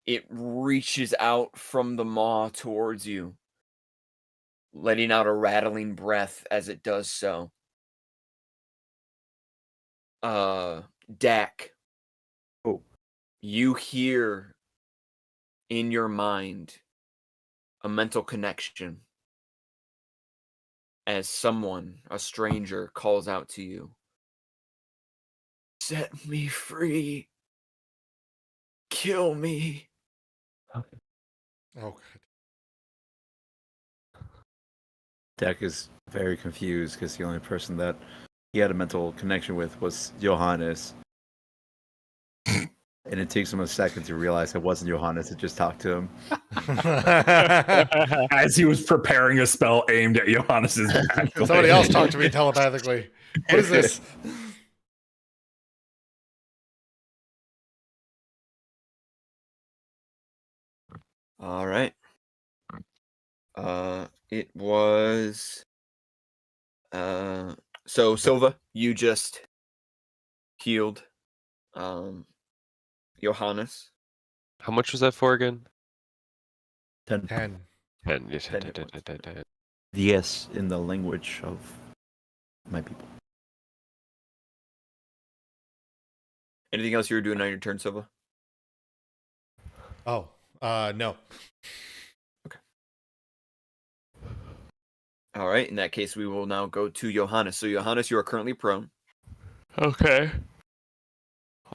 It reaches out from the maw towards you, letting out a rattling breath as it does so. Dak. Oh. You hear in your mind a mental connection as someone, a stranger, calls out to you. Set me free. Kill me. Oh, God. Dak is very confused because the only person that he had a mental connection with was Johannes. And it takes him a second to realize it wasn't Johannes that just talked to him. As he was preparing a spell aimed at Johannes's back. Somebody else talked to me telepathically. What is this? All right. It was. So Silva, you just healed. Johannes. How much was that for again? 10. 10. 10. Yes, 10 10, 10, hit 10, 10, 10. Yes, in the language of my people. Anything else you were doing on your turn, Silva? Oh, no. All right. In that case, we will now go to Johannes. So, Johannes, you are currently prone. Okay.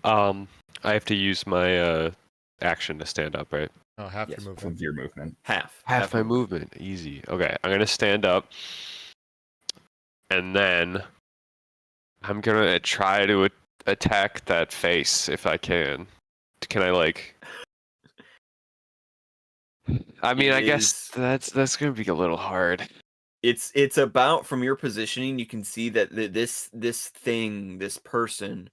I have to use my action to stand up, right? Oh, half Yes. your Of movement. your movement. Half my movement. Easy. Okay, I'm gonna stand up, and then I'm gonna try to attack that face if I can. Can I like? I mean, I guess that's gonna be a little hard. It's about, from your positioning, you can see that this person,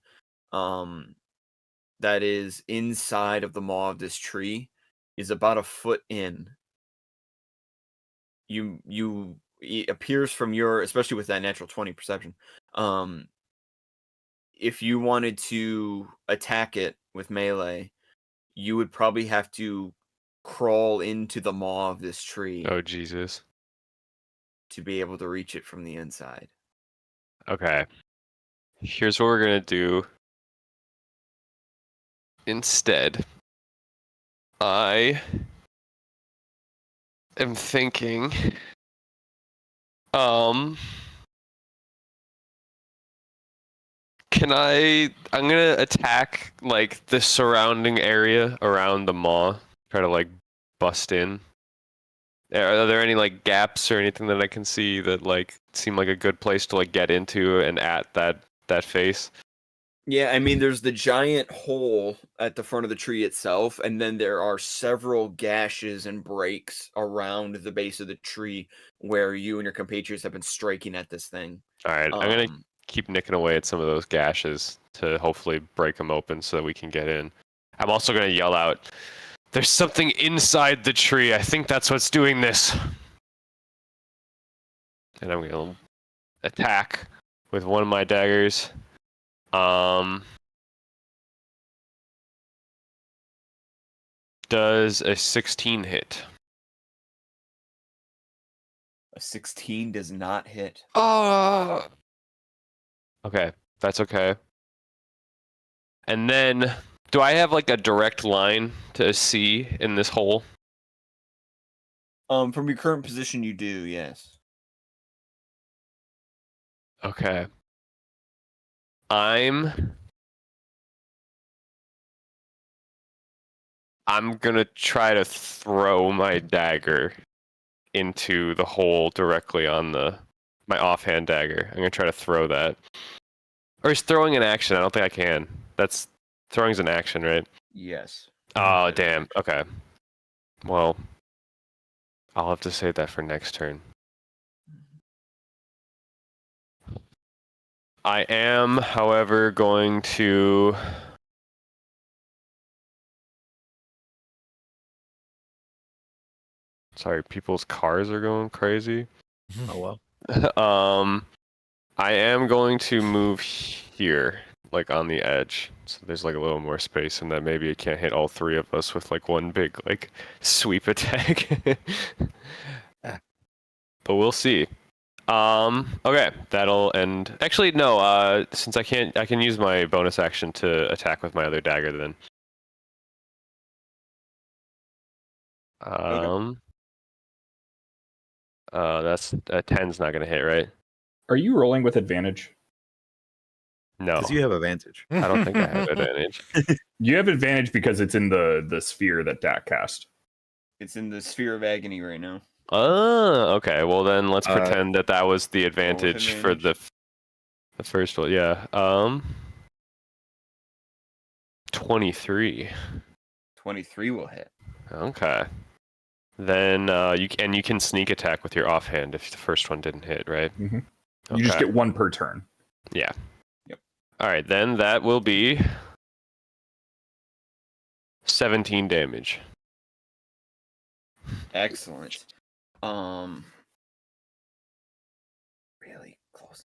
that is inside of the maw of this tree is about a foot in. It appears from your, especially with that natural 20 perception, if you wanted to attack it with melee, you would probably have to crawl into the maw of this tree Oh Jesus. to be able to reach it from the inside. Okay. Here's what we're gonna do. Instead, I am thinking, I'm gonna attack like the surrounding area around the maw, try to like bust in. Are there any like gaps or anything that I can see that like seem like a good place to like get into and at that face? Yeah, I mean, there's the giant hole at the front of the tree itself, and then there are several gashes and breaks around the base of the tree where you and your compatriots have been striking at this thing. All right, I'm gonna keep nicking away at some of those gashes to hopefully break them open so that we can get in. I'm also gonna yell out, "There's something inside the tree. I think that's what's doing this." And I'm gonna attack with one of my daggers. Does a 16 hit? A 16 does not hit. Oh. Okay, that's okay. And then, do I have like a direct line to see in this hole? From your current position, you do, yes. Okay. I'm gonna try to throw my dagger into the hole directly on my offhand dagger. I'm gonna try to throw that. Or is throwing an action? I don't think I can. Throwing's an action, right? Yes. Oh, damn. Okay. Well, I'll have to save that for next turn. I am, however, going to... Sorry, people's cars are going crazy. Oh, well. I am going to move here, like on the edge. So there's like a little more space, and then maybe it can't hit all three of us with like one big like sweep attack. But we'll see. Okay, that'll end. Actually, no. Since I can use my bonus action to attack with my other dagger then. That's a 10's not gonna hit, right? Are you rolling with advantage? No, Because you have advantage. I don't think I have advantage. You have advantage because it's in the sphere that Dak cast. It's in the sphere of agony right now. Oh, okay. Well, then let's pretend that was the advantage for the first one. Yeah. 23. 23 will hit. Okay. Then you can sneak attack with your offhand if the first one didn't hit, right? Mm-hmm. Okay. You just get one per turn. Yeah. Yep. All right, then that will be 17 damage. Excellent. Really close.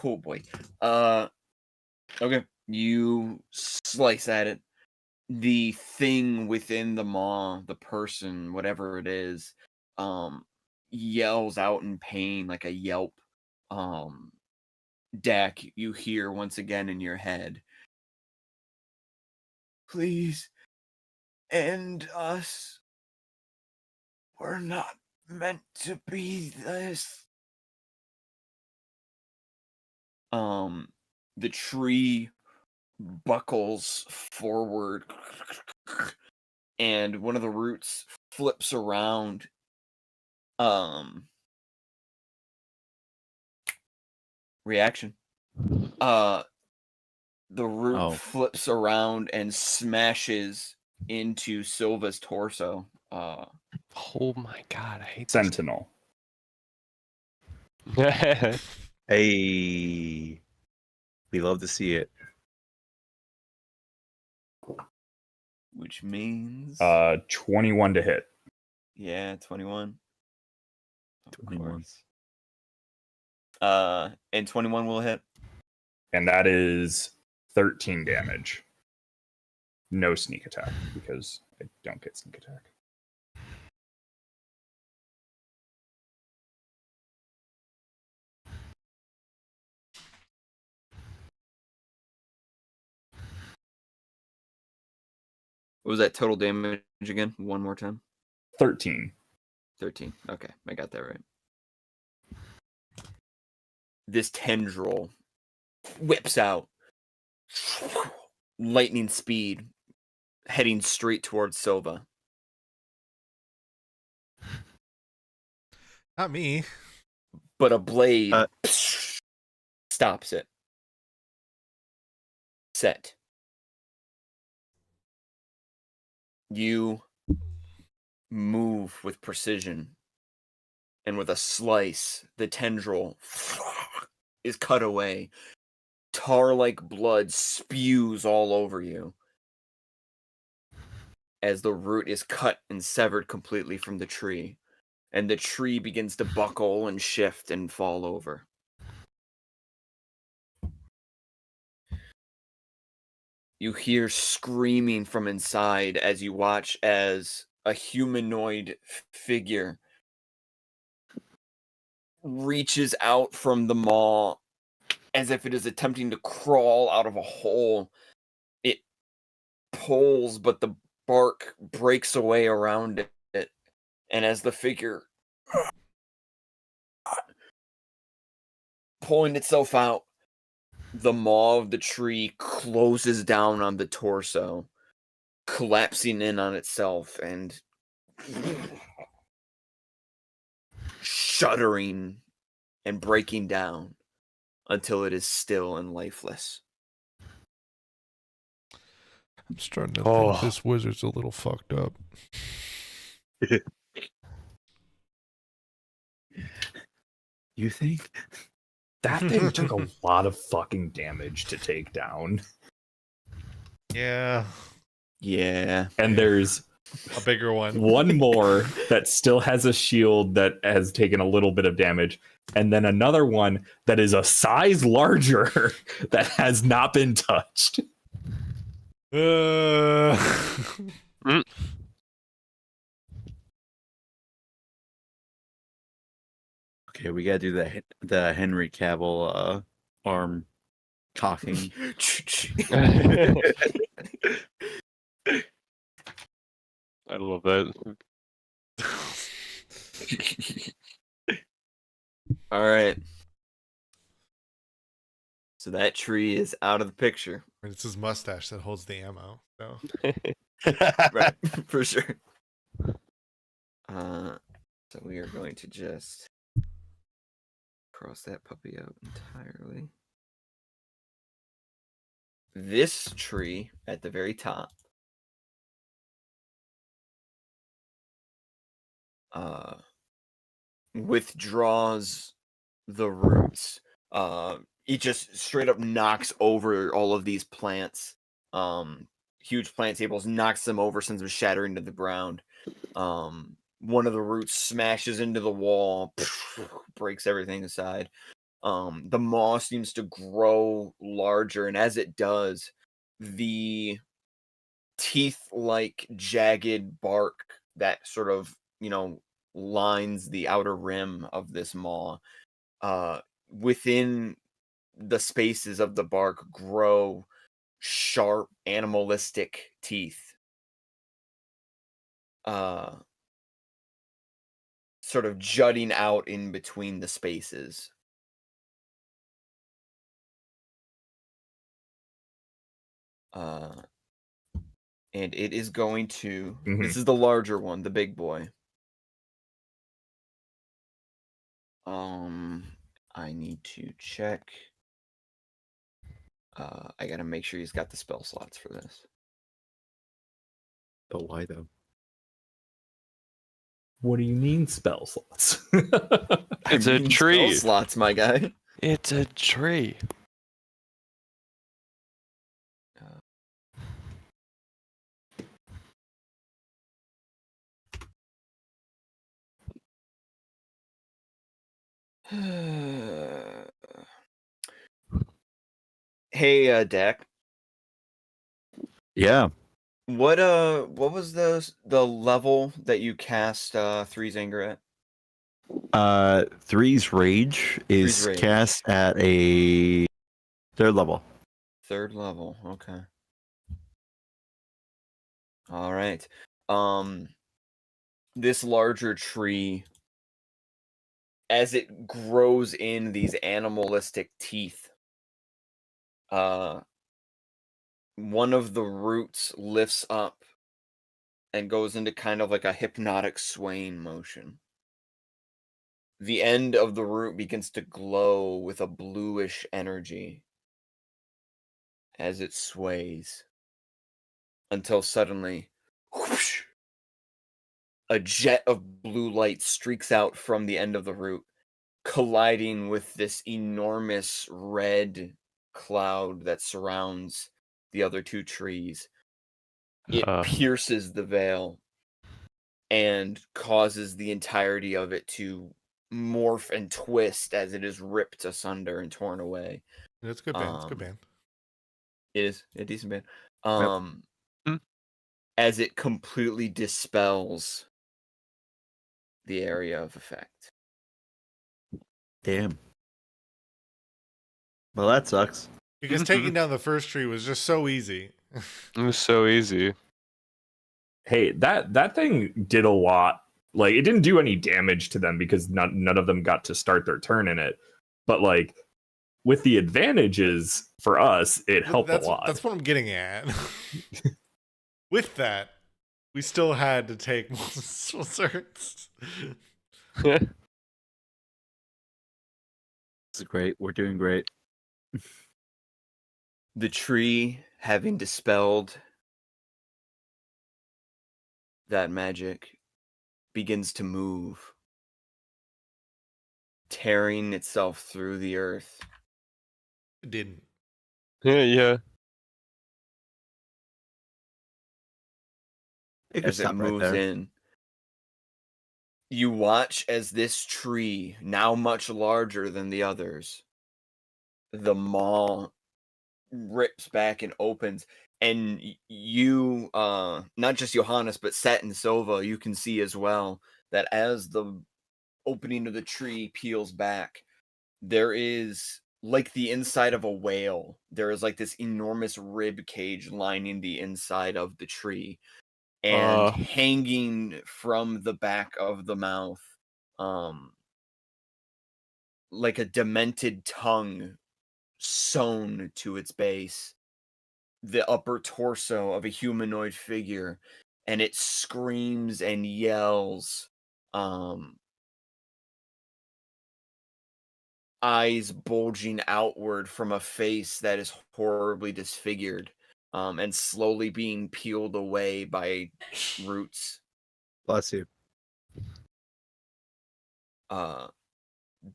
Oh boy. Okay. You slice at it. The thing within the maw, the person, whatever it is, yells out in pain like a yelp. Dak, you hear once again in your head, "Please end us. We're not meant to be this. The tree buckles forward, and one of the roots flips around. Reaction. The root flips around and smashes into Silva's torso. Oh my god, I hate Sentinel. Hey, we love to see it. Which means 21 to hit. Yeah, 21. Of 21. course. And 21 will hit. And that is 13 damage. No sneak attack, because I don't get sneak attack. What was that total damage again? One more time. 13. 13. Okay, I got that right. This tendril whips out, lightning speed, heading straight towards Silva. Not me. But a blade stops it. Set. You move with precision, and with a slice, the tendril is cut away. Tar-like blood spews all over you as the root is cut and severed completely from the tree, and the tree begins to buckle and shift and fall over. You hear screaming from inside as you watch as a humanoid figure reaches out from the maw as if it is attempting to crawl out of a hole. It pulls, but the bark breaks away around it. And as the figure pulling itself out, the maw of the tree closes down on the torso, collapsing in on itself and shuddering and breaking down until it is still and lifeless. I'm starting to think this wizard's a little fucked up. You think? That thing took a lot of fucking damage to take down. Yeah. Yeah. And there's a bigger one. One more that still has a shield that has taken a little bit of damage. And then another one that is a size larger that has not been touched. Okay, we gotta do the Henry Cavill arm cocking. I love that. All right. So that tree is out of the picture. It's his mustache that holds the ammo. So. Right, for sure. So we are going to just cross that puppy out entirely. This tree at the very top withdraws the roots. It just straight up knocks over all of these plants. Huge plant tables, knocks them over, sends them shattering to the ground. One of the roots smashes into the wall, breaks everything aside. The moss seems to grow larger, and as it does, the teeth-like jagged bark that sort of, lines the outer rim of this maw, within the spaces of the bark grow sharp animalistic teeth. sort of jutting out in between the spaces. And it is going to. This is the larger one, the big boy. I need to check. I gotta make sure he's got the spell slots for this. But why though? What do you mean spell slots? It's a tree. Spell slots, my guy. It's a tree. Hey, Dak. Yeah. What was the level that you cast Three's Anger at? 3's Rage is Rage. cast at a 3rd level. 3rd level, okay. All right. This larger tree, as it grows in these animalistic teeth, one of the roots lifts up and goes into kind of like a hypnotic swaying motion. The end of the root begins to glow with a bluish energy as it sways, until suddenly, whoosh, a jet of blue light streaks out from the end of the root, colliding with this enormous red cloud that surrounds the other 2 trees. It pierces the veil and causes the entirety of it to morph and twist as it is ripped asunder and torn away. It's a good band. It's a good band. It is a decent band. As it completely dispels the area of effect. Damn. Well, that sucks. Because taking down the first tree was just so easy. It was so easy. Hey, that thing did a lot. Like, it didn't do any damage to them because none of them got to start their turn in it. But like, with the advantages for us, it helped a lot. That's what I'm getting at. With that, we still had to take multiple certs. This is great. We're doing great. The tree, having dispelled that magic, begins to move, tearing itself through the earth. It didn't. Yeah. As it moves in. You watch as this tree, now much larger than the others, the maw rips back and opens, and you, not just Johannes, but Set and Sova, you can see as well that as the opening of the tree peels back, there is, like the inside of a whale, there is like this enormous rib cage lining the inside of the tree. And hanging from the back of the mouth, like a demented tongue sewn to its base, the upper torso of a humanoid figure, and it screams and yells, eyes bulging outward from a face that is horribly disfigured. And slowly being peeled away by roots. Bless you. The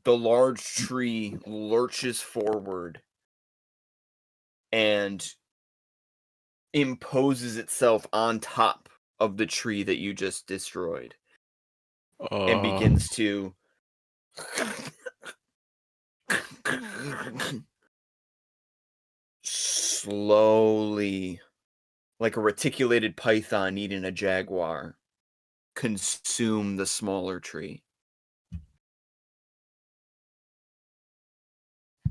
large tree lurches forward and imposes itself on top of the tree that you just destroyed. And begins to slowly, like a reticulated python eating a jaguar, consume the smaller tree.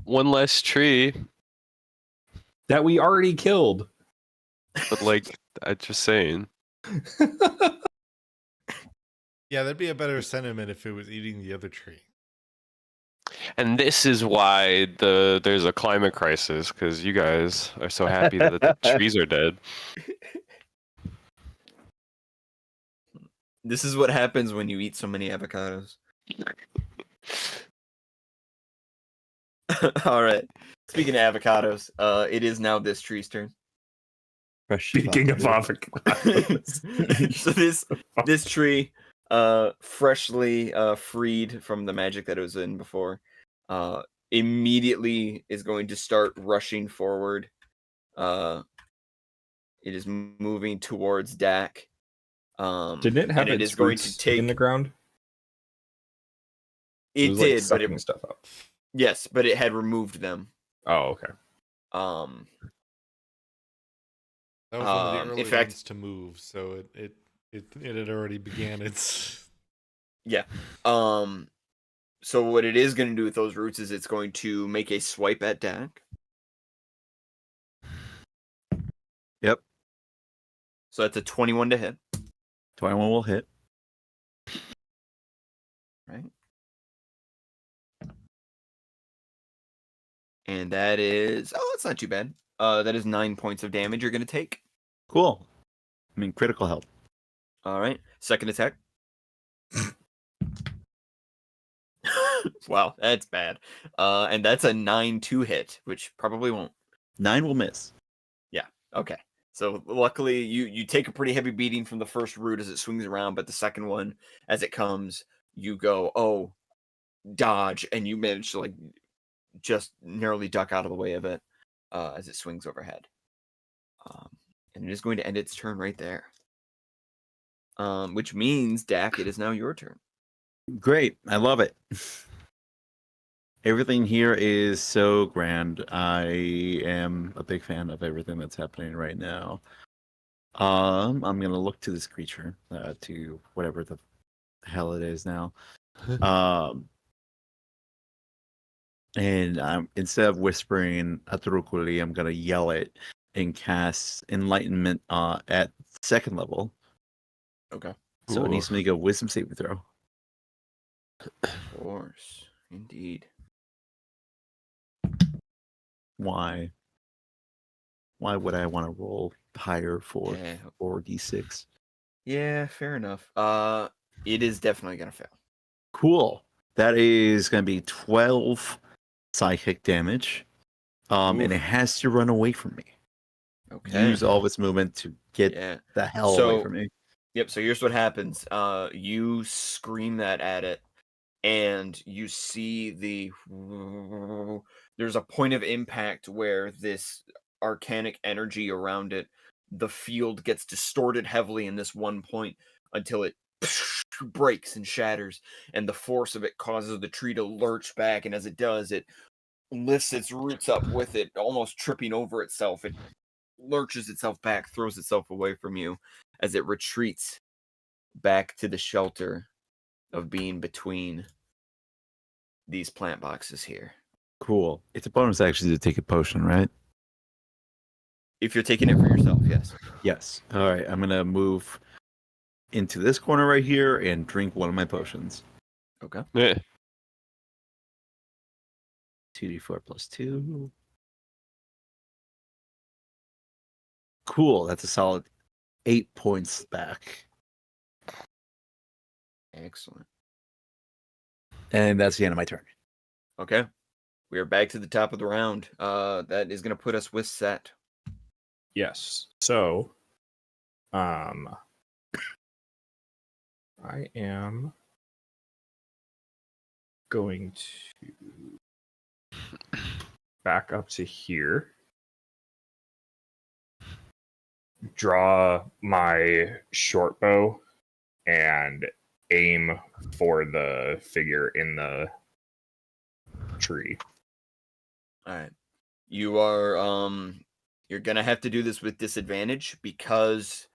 One less tree. That we already killed. But like, I'm just saying. Yeah, that'd be a better sentiment if it was eating the other tree. And this is why there's a climate crisis, because you guys are so happy that the trees are dead. This is what happens when you eat so many avocados. All right. Speaking of avocados, it is now this tree's turn. Speaking of avocados. So this tree, freshly freed from the magic that it was in before, immediately is going to start rushing forward. It is moving towards Dak. Didn't it have its going roots to take in the ground? It was, did, but sucking stuff up. Yes, but it had removed them. Oh, okay. That was one of the early in fact, ones to move, so it had already began its. Yeah. So what it is going to do with those roots is it's going to make a swipe at Dak. Yep. So that's a 21 to hit. 21 will hit. Right. And that is... Oh, that's not too bad. That is 9 points of damage you're going to take. Cool. I mean, critical help. All right. Second attack. Wow, that's bad. And that's a 9-2 hit, which probably won't. 9 will miss. Yeah, okay. So luckily, you take a pretty heavy beating from the first root as it swings around, but the second one, as it comes, you go, oh, dodge, and you manage to just narrowly duck out of the way of it as it swings overhead. And it is going to end its turn right there. Which means, Dak, it is now your turn. Great. I love it. Everything here is so grand. I am a big fan of everything that's happening right now. I'm gonna look to this creature, to whatever the hell it is now. And instead of whispering Atrukuli, I'm gonna yell it and cast Enlightenment at second level. Okay. So it needs to make a Wisdom saving throw. Of course. Indeed. Why? Why would I want to roll higher for 4d6? Yeah, fair enough. It is definitely gonna fail. Cool. That is gonna be 12 psychic damage. And it has to run away from me. Okay. Use all of its movement to get the hell away from me. Yep, so here's what happens. You scream that at it, and you see there's a point of impact where this arcanic energy around it, the field gets distorted heavily in this one point until it breaks and shatters, and the force of it causes the tree to lurch back, and as it does, it lifts its roots up with it, almost tripping over itself. It lurches itself back, throws itself away from you as it retreats back to the shelter of being between these plant boxes here. Cool. It's a bonus actually to take a potion, right? If you're taking it for yourself, yes. Yes. All right. I'm going to move into this corner right here and drink one of my potions. Okay. Yeah. 2d4 plus 2. Cool. That's a solid 8 points back. Excellent. And that's the end of my turn. Okay. We are back to the top of the round. That is going to put us with Set. Yes. So, I am going to back up to here. Draw my short bow and aim for the figure in the tree. All right. You are you're going to have to do this with disadvantage because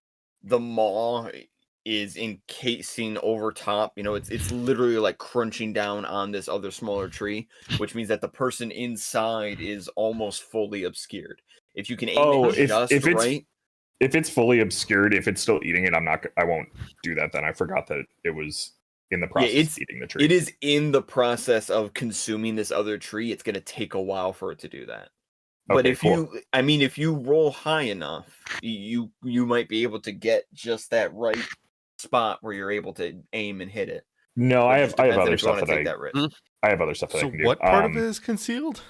the maw is encasing over top. You know, it's literally like crunching down on this other smaller tree, which means that the person inside is almost fully obscured. If you can aim it just right. if it's fully obscured, if it's still eating it, I won't do that then. I forgot that it was in the process of eating the tree. It is in the process of consuming this other tree. It's going to take a while for it to do that. But if you roll high enough, you might be able to get just that right spot where you're able to aim and hit it. No, I have other stuff that I have other stuff that I can do. So what part of it is concealed?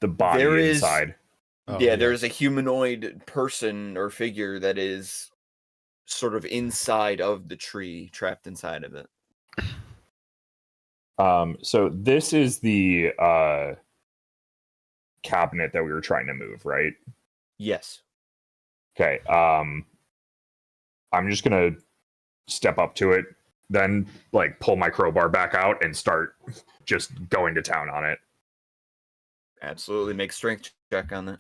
The body inside. There is a humanoid person or figure that is sort of inside of the tree, trapped inside of it. So this is the cabinet that we were trying to move, right? Yes. Okay. I'm just gonna step up to it, then like pull my crowbar back out and start just going to town on it. Absolutely. Make strength check on that.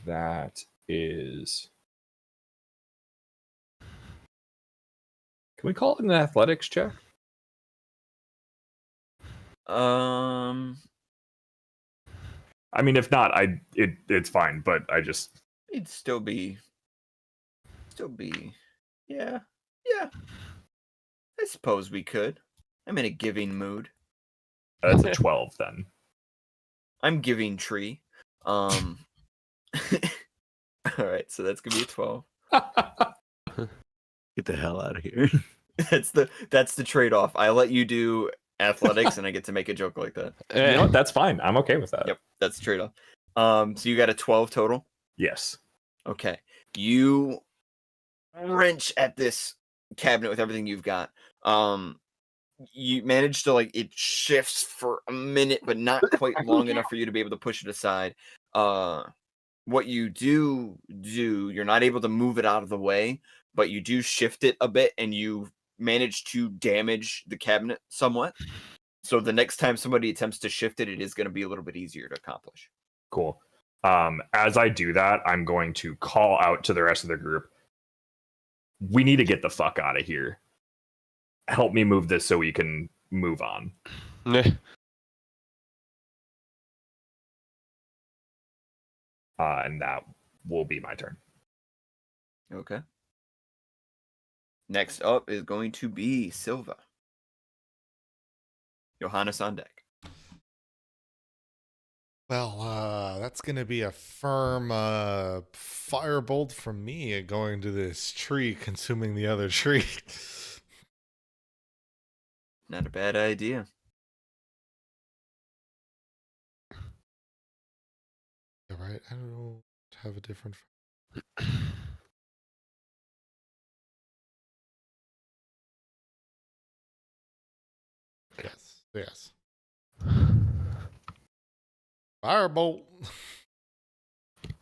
That is. Can we call it an athletics check? I mean, if not, it's fine. But it'd still be. Yeah. I suppose we could. I'm in a giving mood. That's a 12 then. I'm giving tree. All right, so that's gonna be a 12. Get the hell out of here. That's the trade-off. I let you do athletics, and I get to make a joke like that. You know what? That's fine. I'm okay with that. Yep, that's the trade-off. So you got a 12 total? Yes. Okay. You wrench at this cabinet with everything you've got. You manage to it shifts for a minute, but not quite long enough for you to be able to push it aside. What you do, you're not able to move it out of the way, but you do shift it a bit, and you manage to damage the cabinet somewhat. So the next time somebody attempts to shift it, it is going to be a little bit easier to accomplish. Cool. As I do that, I'm going to call out to the rest of the group. We need to get the fuck out of here. Help me move this so we can move on. And that will be my turn. Okay. Next up is going to be Silva. Johannes on deck. Well, that's going to be a firm firebolt from me going to this tree, consuming the other tree. Not a bad idea. All right, I don't know. Have a different. Yes. Firebolt.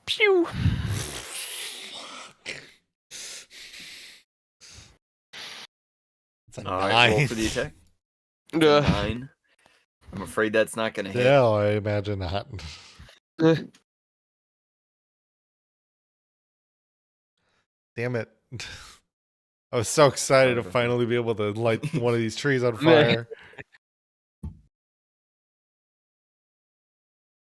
Pew. It's a 9. All right, roll for the attack. 9. I'm afraid that's not going to hit. Yeah, I imagine not. Damn it. I was so excited to finally be able to light one of these trees on fire.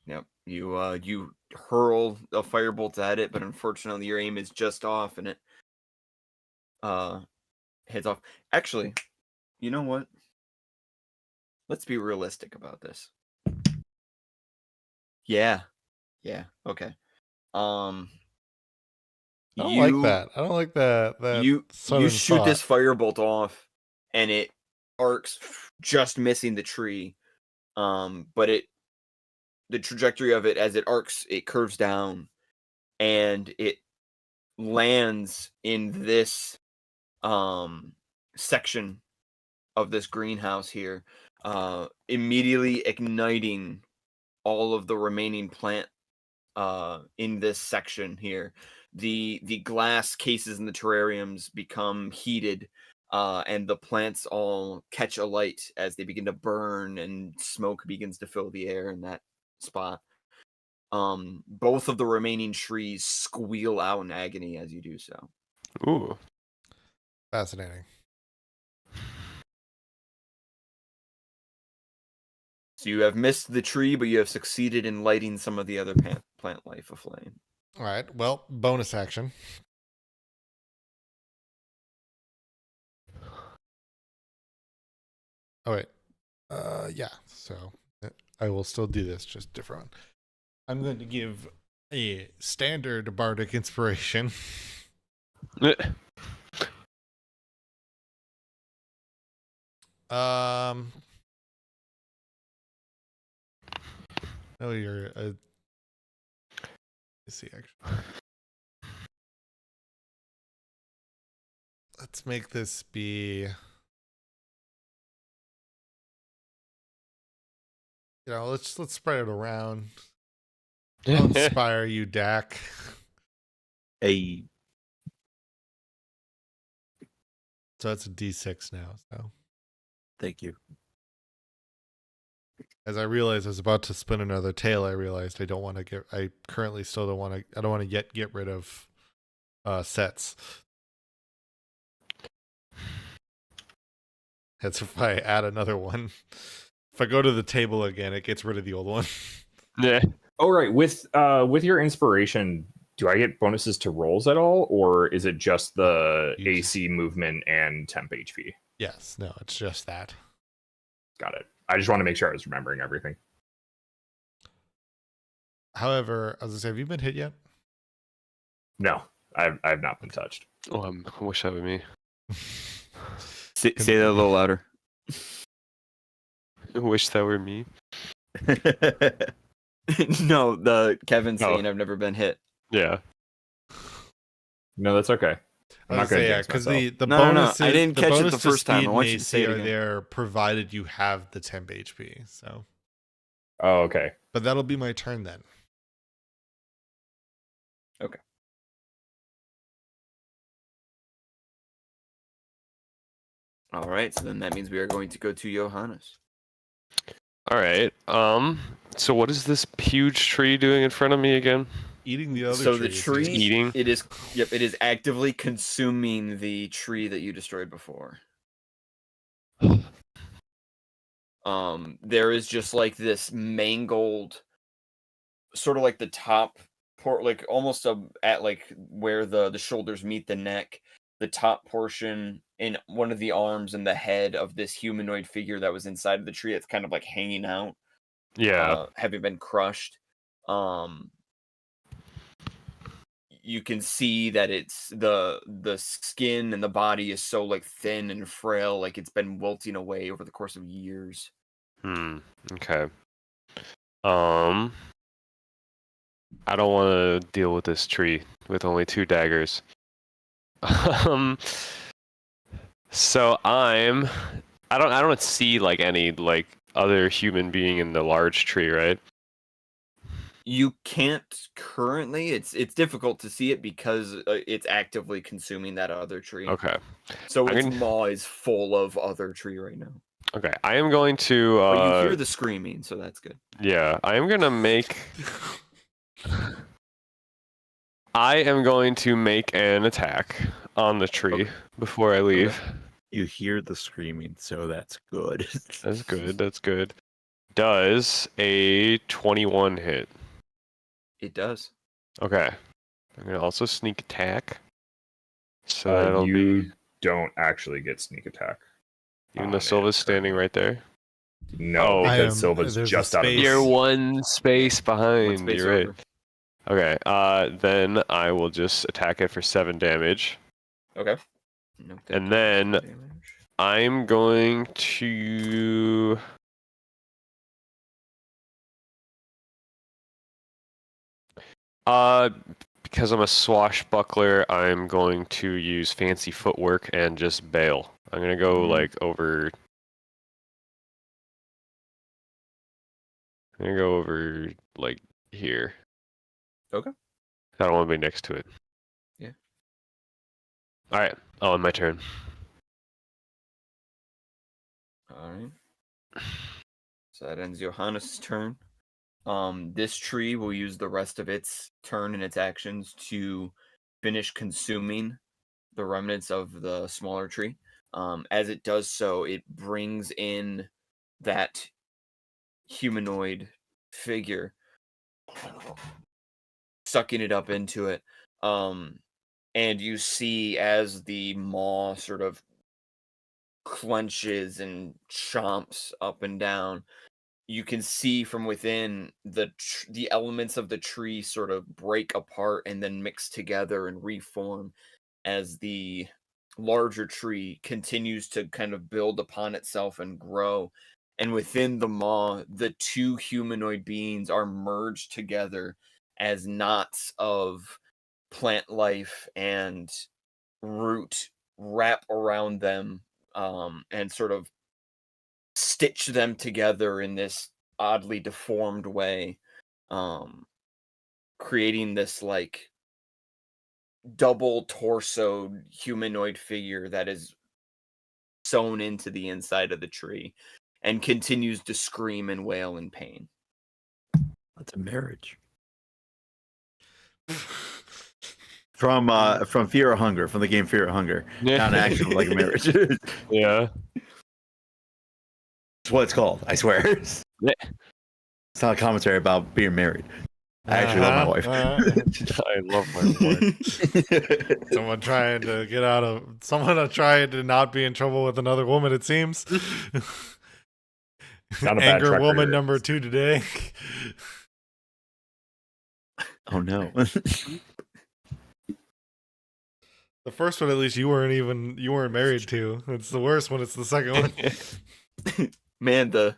Yep. You hurl a firebolt at it, but unfortunately your aim is just off, and it heads off. Actually, you know what? Let's be realistic about this. Yeah. Okay. I don't like that. I don't like that. You shoot this firebolt off, and it arcs, just missing the tree. But the trajectory of it, as it arcs, it curves down, and it lands in this section of this greenhouse here, immediately igniting all of the remaining plant in this section here. The glass cases in the terrariums become heated, and the plants all catch alight as they begin to burn, and smoke begins to fill the air in that spot. Both of the remaining trees squeal out in agony as you do so. Ooh. Fascinating. So you have missed the tree, but you have succeeded in lighting some of the other plant life aflame. All right. Well, bonus action. Oh wait. Yeah. So I will still do this, just different one. I'm going to give a standard bardic inspiration. Oh, you're a. Let's see, actually. Let's make this be. Let's spread it around. I'll inspire you, Dak. A. So it's a D6 now. So. Thank you. As I realized I was about to spin another tail, I realized I currently still don't want to. I don't want to yet get rid of sets. That's if I add another one. If I go to the table again, it gets rid of the old one. Yeah. Oh, right. With your inspiration, do I get bonuses to rolls at all, or is it just the AC movement and temp HP? Yes. No, it's just that. Got it. I just want to make sure I was remembering everything. However, as I say, have you been hit yet? No, I've not been touched. Oh, I wish that were me. Say that a little louder. I wish that were me. No, the Kevin saying I've never been hit. Yeah. No, that's okay. I'm not going to because the No, bonuses. I didn't catch it bonus the first time. I want you to AC say it are again. there provided you have the temp HP. So. Oh, okay. But that'll be my turn then. Okay. All right, so then that means we are going to go to Johannes. All right. So what is this huge tree doing in front of me again? Eating the other tree. So the tree, eating. It is actively consuming the tree that you destroyed before. There is just like this mangled, sort of like the top like almost at like where the shoulders meet the neck, the top portion in one of the arms and the head of this humanoid figure that was inside of the tree. It's kind of like hanging out. Yeah. Having been crushed. You can see that it's the skin and the body is so like thin and frail, like it's been wilting away over the course of years. Okay. I don't want to deal with this tree with only 2 daggers. So I don't see like any like other human being in the large tree, right? You can't currently. It's difficult to see it because it's actively consuming that other tree. Okay. So its maw is full of other tree right now. Okay, I am going to. But you hear the screaming, so that's good. Yeah, I am gonna make. I am going to make an attack on the tree before I leave. Okay. You hear the screaming, so that's good. That's good. That's good. Does a 21 hit? It does. Okay. I'm gonna also sneak attack. So that'll you don't actually get sneak attack. Even though Silva's standing right there. No, because Silva's just out of the You're 1 space behind. Space You're right. over. Okay. Then I will just attack it for 7 damage. Okay. And then I'm going to. Because I'm a swashbuckler, I'm going to use fancy footwork and just bail. I'm gonna go like over. I'm gonna go over like here. Okay. I don't want to be next to it. Yeah. All right. Oh, my turn. All right. So that ends Johannes' turn. This tree will use the rest of its turn and its actions to finish consuming the remnants of the smaller tree. As it does so, it brings in that humanoid figure, sucking it up into it. And you see as the maw sort of clenches and chomps up and down, you can see from within the elements of the tree sort of break apart and then mix together and reform as the larger tree continues to kind of build upon itself and grow. And within the maw, the two humanoid beings are merged together as knots of plant life and root wrap around them, and sort of stitch them together in this oddly deformed way, creating this like double torsoed humanoid figure that is sewn into the inside of the tree and continues to scream and wail in pain. That's a marriage. From Fear or Hunger, from the game Fear or Hunger. Not actually like a marriage. Yeah. That's what it's called, I swear. It's not a commentary about being married. I actually love my wife. I love my wife. Someone trying to not be in trouble with another woman, it seems. Anger woman number 2 today. Oh no. The first one, at least, you weren't married to. It's the worst when it's the second one. Man, the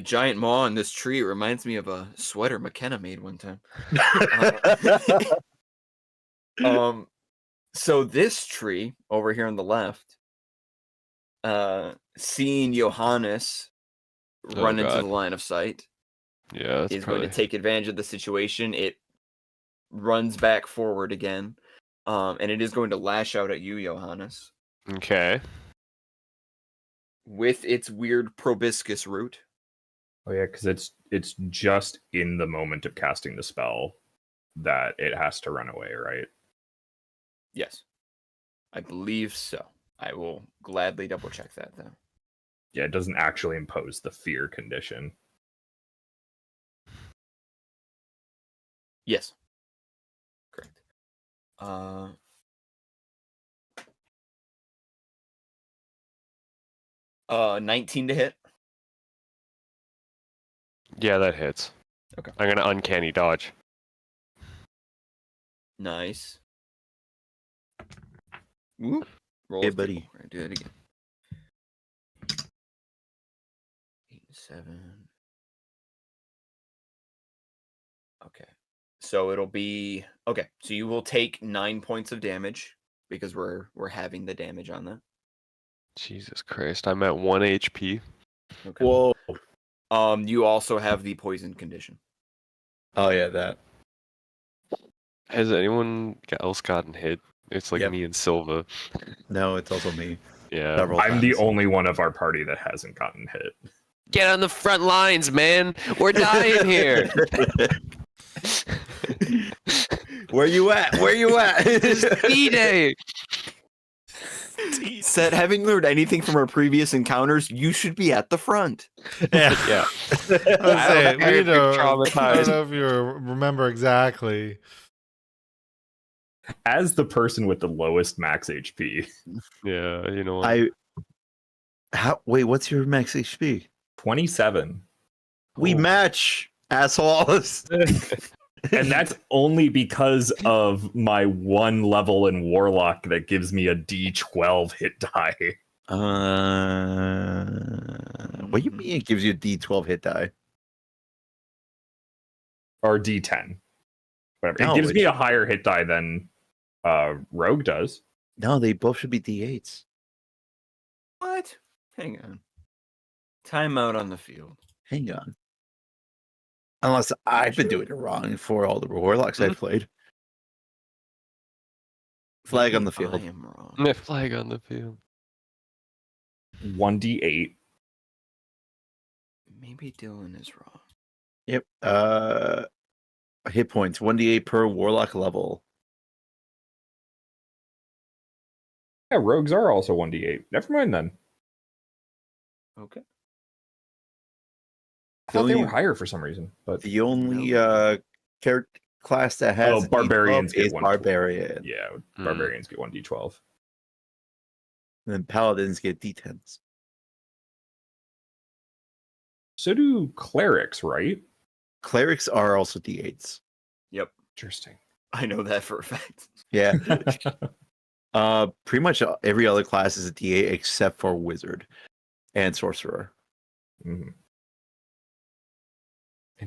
giant maw in this tree reminds me of a sweater McKenna made one time. So this tree over here on the left, seeing Johannes run into the line of sight, is going to take advantage of the situation. It runs back forward again, and it is going to lash out at you, Johannes. Okay. With its weird proboscis root. Oh yeah, because it's just in the moment of casting the spell that it has to run away, right? Yes. I believe so. I will gladly double check that though. Yeah, it doesn't actually impose the fear condition. Yes. Correct. 19 to hit. Yeah, that hits. Okay. I'm gonna uncanny dodge. Nice. Woo. Roll Hey, buddy. We're gonna do that again. 8 and 7. Okay. So it'll be okay. So you will take 9 points of damage because we're having the damage on that. Jesus Christ, I'm at 1 HP. Okay. Whoa. You also have the poison condition. Oh yeah, that. Has anyone else gotten hit? It's like me and Silva. No, it's also me. Yeah. I'm the only one of our party that hasn't gotten hit. Get on the front lines, man. We're dying here. Where you at? Where you at? It's D-Day. Said, having learned anything from our previous encounters, you should be at the front. Yeah. I we need to. I don't know if you remember exactly. As the person with the lowest max HP. Yeah, you know what? Wait, what's your max HP? 27. We match, assholes. And that's only because of my 1 level in Warlock that gives me a D12 hit die. What do you mean it gives you a D12 hit die? Or D10. Whatever. No, it gives me a higher hit die than Rogue does. No, they both should be D8s. What? Hang on. Timeout on the field. Hang on. Unless I've been doing it wrong for all the Warlocks I've played. Flag on the field. I am wrong. Yeah, flag on the field. 1d8. Maybe Dylan is wrong. Yep. Hit points 1d8 per Warlock level. Yeah, rogues are also 1d8. Never mind then. Okay. I thought they were higher for some reason, but the only character class that has barbarians is barbarian. Yeah, barbarians get 1d12. And then paladins get d10s. So do clerics, right? Clerics are also d8s. Yep. Interesting. I know that for a fact. Yeah. Pretty much every other class is a d8 except for wizard and sorcerer. Mm-hmm.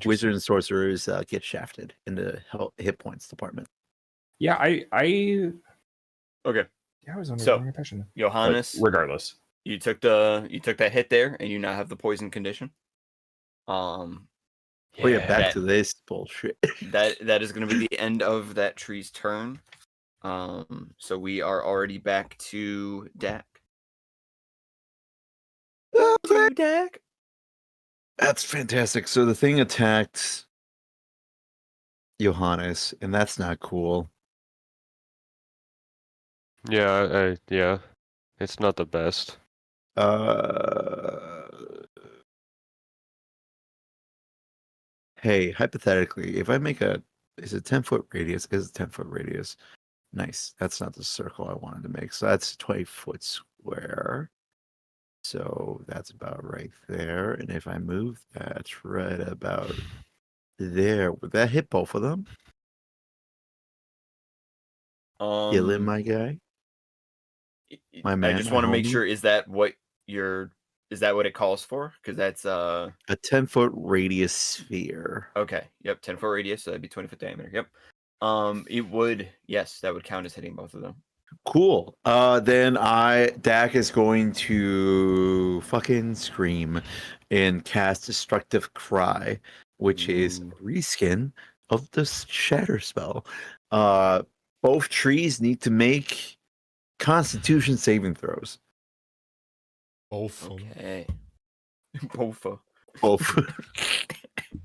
Wizard and sorcerers get shafted in the hit points department. Yeah, I Okay. Yeah, I was under So, the impression. Johannes, But regardless, you took that hit there, and you now have the poison condition. Oh yeah, back to this bullshit. that is going to be the end of that tree's turn. So we are already back to Dak. Dak. That's fantastic. So the thing attacked Johannes, and that's not cool. Yeah, yeah, it's not the best. Hey, hypothetically, if I make is it 10-foot radius? Is it 10-foot radius? Nice. That's not the circle I wanted to make. So that's 20-foot square. So that's about right there. And if I move that right about there, would that hit both of them? Killing my guy? My man, I just want to make homie? sure, is that what it calls for? Because that's a 10-foot radius sphere. Okay. Yep, 10-foot radius, so that'd be 20-foot diameter. Yep. It would, yes, that would count as hitting both of them. Cool. Then Dak is going to fucking scream and cast Destructive Cry, which is reskin of the Shatter spell. Both trees need to make Constitution saving throws. Both. Okay. Both. Both.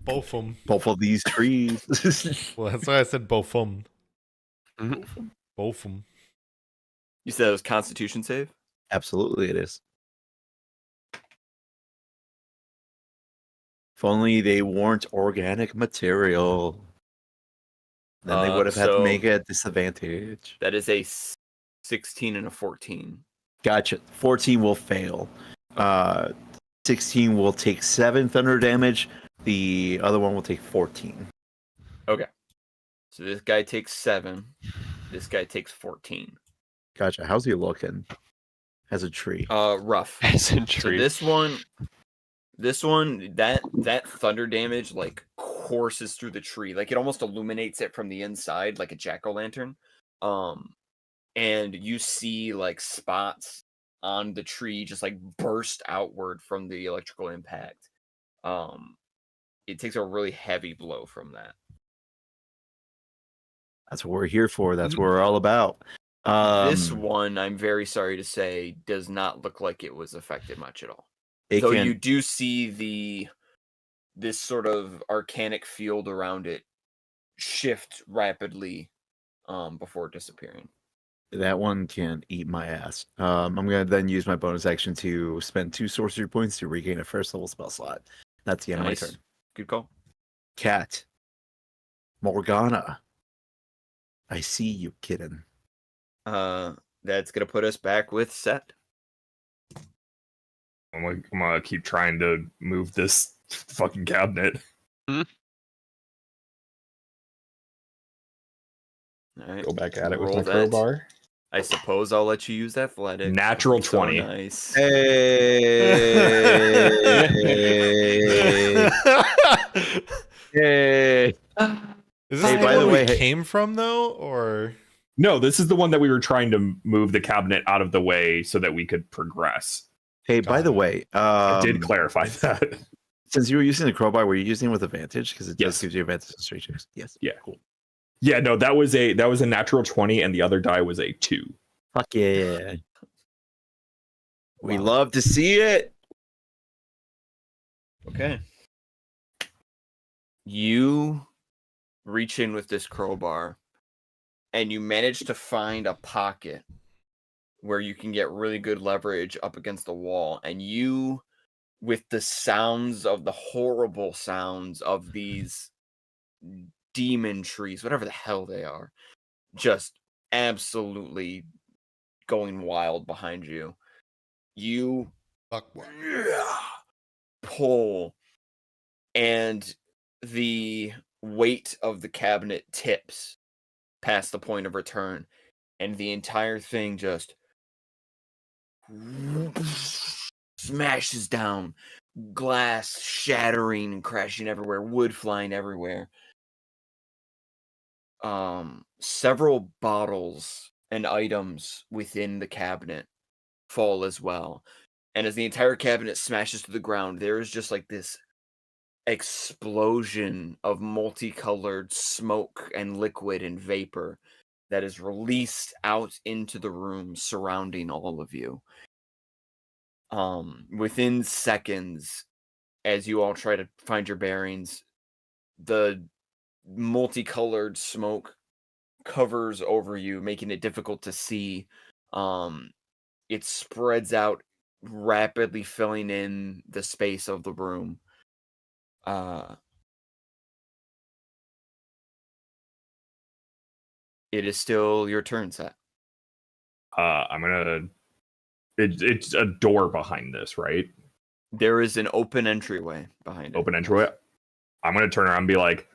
Both them. Both of these trees. Well, that's why I said both them. Mhm. Both them. You said it was Constitution save? Absolutely, it is. If only they weren't organic material, then they would have had to make it a disadvantage. That is a 16 and a 14. Gotcha. 14 will fail. 16 will take 7 thunder damage. The other one will take 14. Okay. So this guy takes 7. This guy takes 14. Gotcha. How's he looking? As a tree. Rough. As a tree. So this one, that thunder damage like courses through the tree. Like it almost illuminates it from the inside like a jack-o'-lantern. And you see like spots on the tree just like burst outward from the electrical impact. It takes a really heavy blow from that. That's what we're here for. That's what we're all about. This one, I'm very sorry to say, does not look like it was affected much at all. So you do see this sort of arcanic field around it shift rapidly before disappearing. That one can eat my ass. I'm going to then use my bonus action to spend 2 sorcery points to regain a first level spell slot. That's the end of my turn. Good call. Cat. Morgana. I see you, kitten. That's going to put us back with Set. I'm gonna keep trying to move this fucking cabinet. All right. Go back at it with Roll my that. crowbar. I suppose I'll let you use athletics. Natural So 20. nice. Hey. Hey. Is this by the way, we came from though, or No, this is the one that we were trying to move the cabinet out of the way so that we could progress. Hey, by the way, I did clarify that. Since you were using the crowbar, were you using it with advantage? Because it Yes. does give you advantage on straight checks. Yes. Yeah. Cool. Yeah, no, that was a natural 20, and the other die was a 2. Fuck yeah. We love to see it. Okay. You reach in with this crowbar, and you manage to find a pocket where you can get really good leverage up against the wall, and you with the sounds of the horrible sounds of these demon trees, whatever the hell they are, just absolutely going wild behind you. You pull, and the weight of the cabinet tips past the point of return, and the entire thing just smashes down, glass shattering and crashing everywhere, wood flying everywhere. Several bottles and items within the cabinet fall as well. And as the entire cabinet smashes to the ground, there is just like this explosion of multicolored smoke and liquid and vapor that is released out into the room surrounding all of you. Within seconds, as you all try to find your bearings, the multicolored smoke covers over you, making it difficult to see. It spreads out, rapidly filling in the space of the room. It is still your turn, Set. It's a door behind this, right? There is an open entryway behind it. Open entryway? I'm gonna turn around and be like,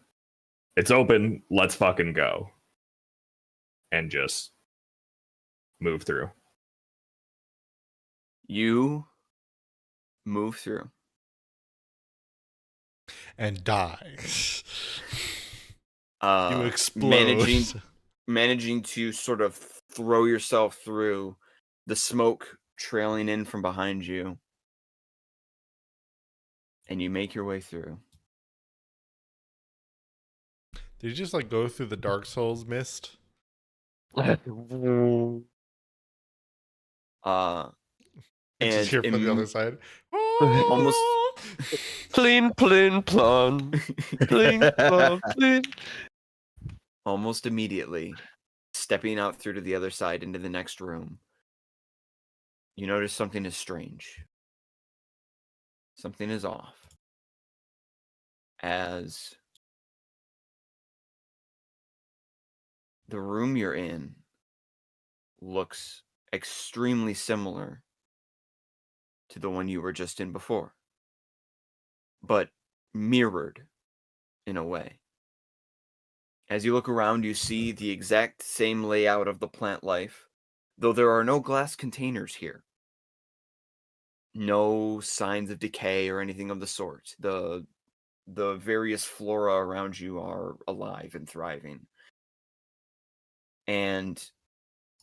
it's open, let's fucking go. And just move through. You move through. And die. You explode. Managing to sort of throw yourself through, the smoke trailing in from behind you. And you make your way through. Did you just like go through the Dark Souls mist? And just here from the other side. Almost Plin, plin, plon. Plin, plon, plin. Almost immediately, stepping out through to the other side into the next room, you notice something is strange. Something is off. As the room you're in looks extremely similar to the one you were just in before, but mirrored in a way. As you look around, you see the exact same layout of the plant life, though there are no glass containers here. No signs of decay or anything of the sort. The various flora around you are alive and thriving. And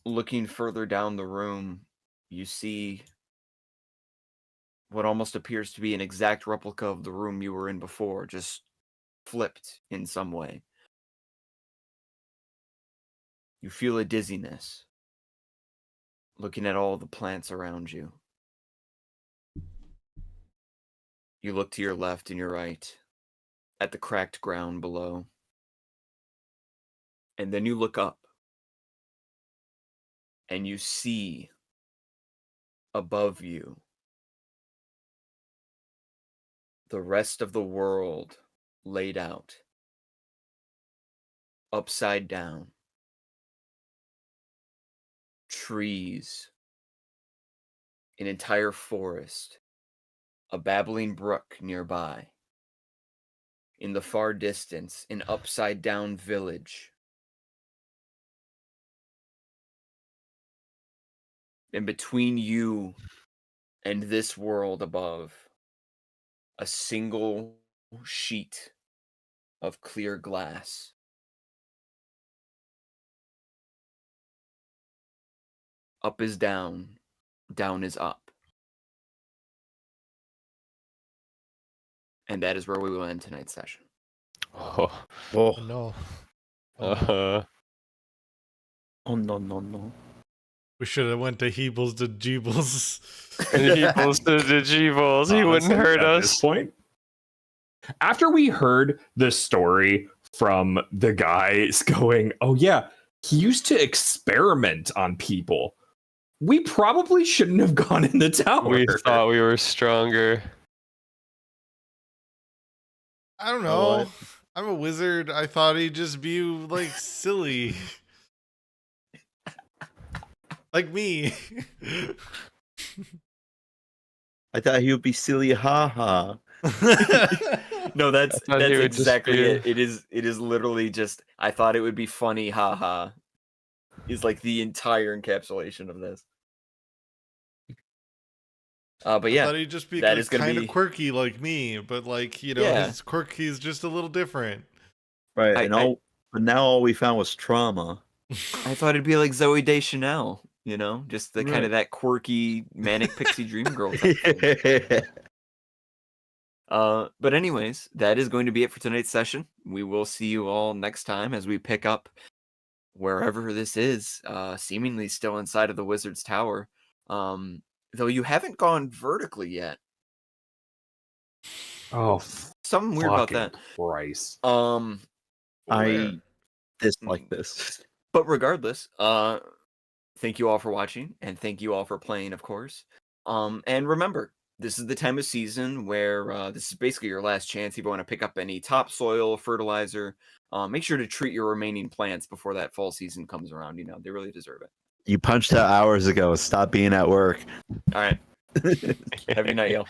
looking further down the room, you see what almost appears to be an exact replica of the room you were in before, just flipped in some way. You feel a dizziness looking at all the plants around you. You look to your left and your right at the cracked ground below. And then you look up and you see above you the rest of the world laid out, upside down. Trees, an entire forest, a babbling brook nearby. In the far distance, an upside-down village. And between you and this world above, a single sheet of clear glass. Up is down, down is up. And that is where we will end tonight's session. Oh, No. Oh no. We should have went to Heebles to Jeebles. Heebles to the Jeebles. He wouldn't hurt at us. This point, after we heard the story from the guys going, oh yeah, he used to experiment on people, we probably shouldn't have gone in the tower. We thought we were stronger. I don't know. I'm a wizard. I thought he'd just be like silly. Like me. I thought he would be silly, haha. No, that's exactly it. It is literally just. I thought it would be funny, haha. Is like the entire encapsulation of this. But yeah, I thought he'd just be that like, is gonna kind be of quirky like me, but like his quirky is just a little different. Right, but now all we found was trauma. I thought it'd be like Zooey Deschanel, just the kind of that quirky manic pixie dream girl type thing. But anyways, that is going to be it for tonight's session. We will see you all next time as we pick up wherever this is, seemingly still inside of the Wizard's Tower. Though you haven't gone vertically yet. Oh, something weird about that. Christ. I dislike this. But regardless, thank you all for watching, and thank you all for playing, of course. And remember, this is the time of season where this is basically your last chance if you want to pick up any topsoil, fertilizer. Make sure to treat your remaining plants before that fall season comes around. They really deserve it. You punched out hours ago. Stop being at work. All right. Have a good night, y'all.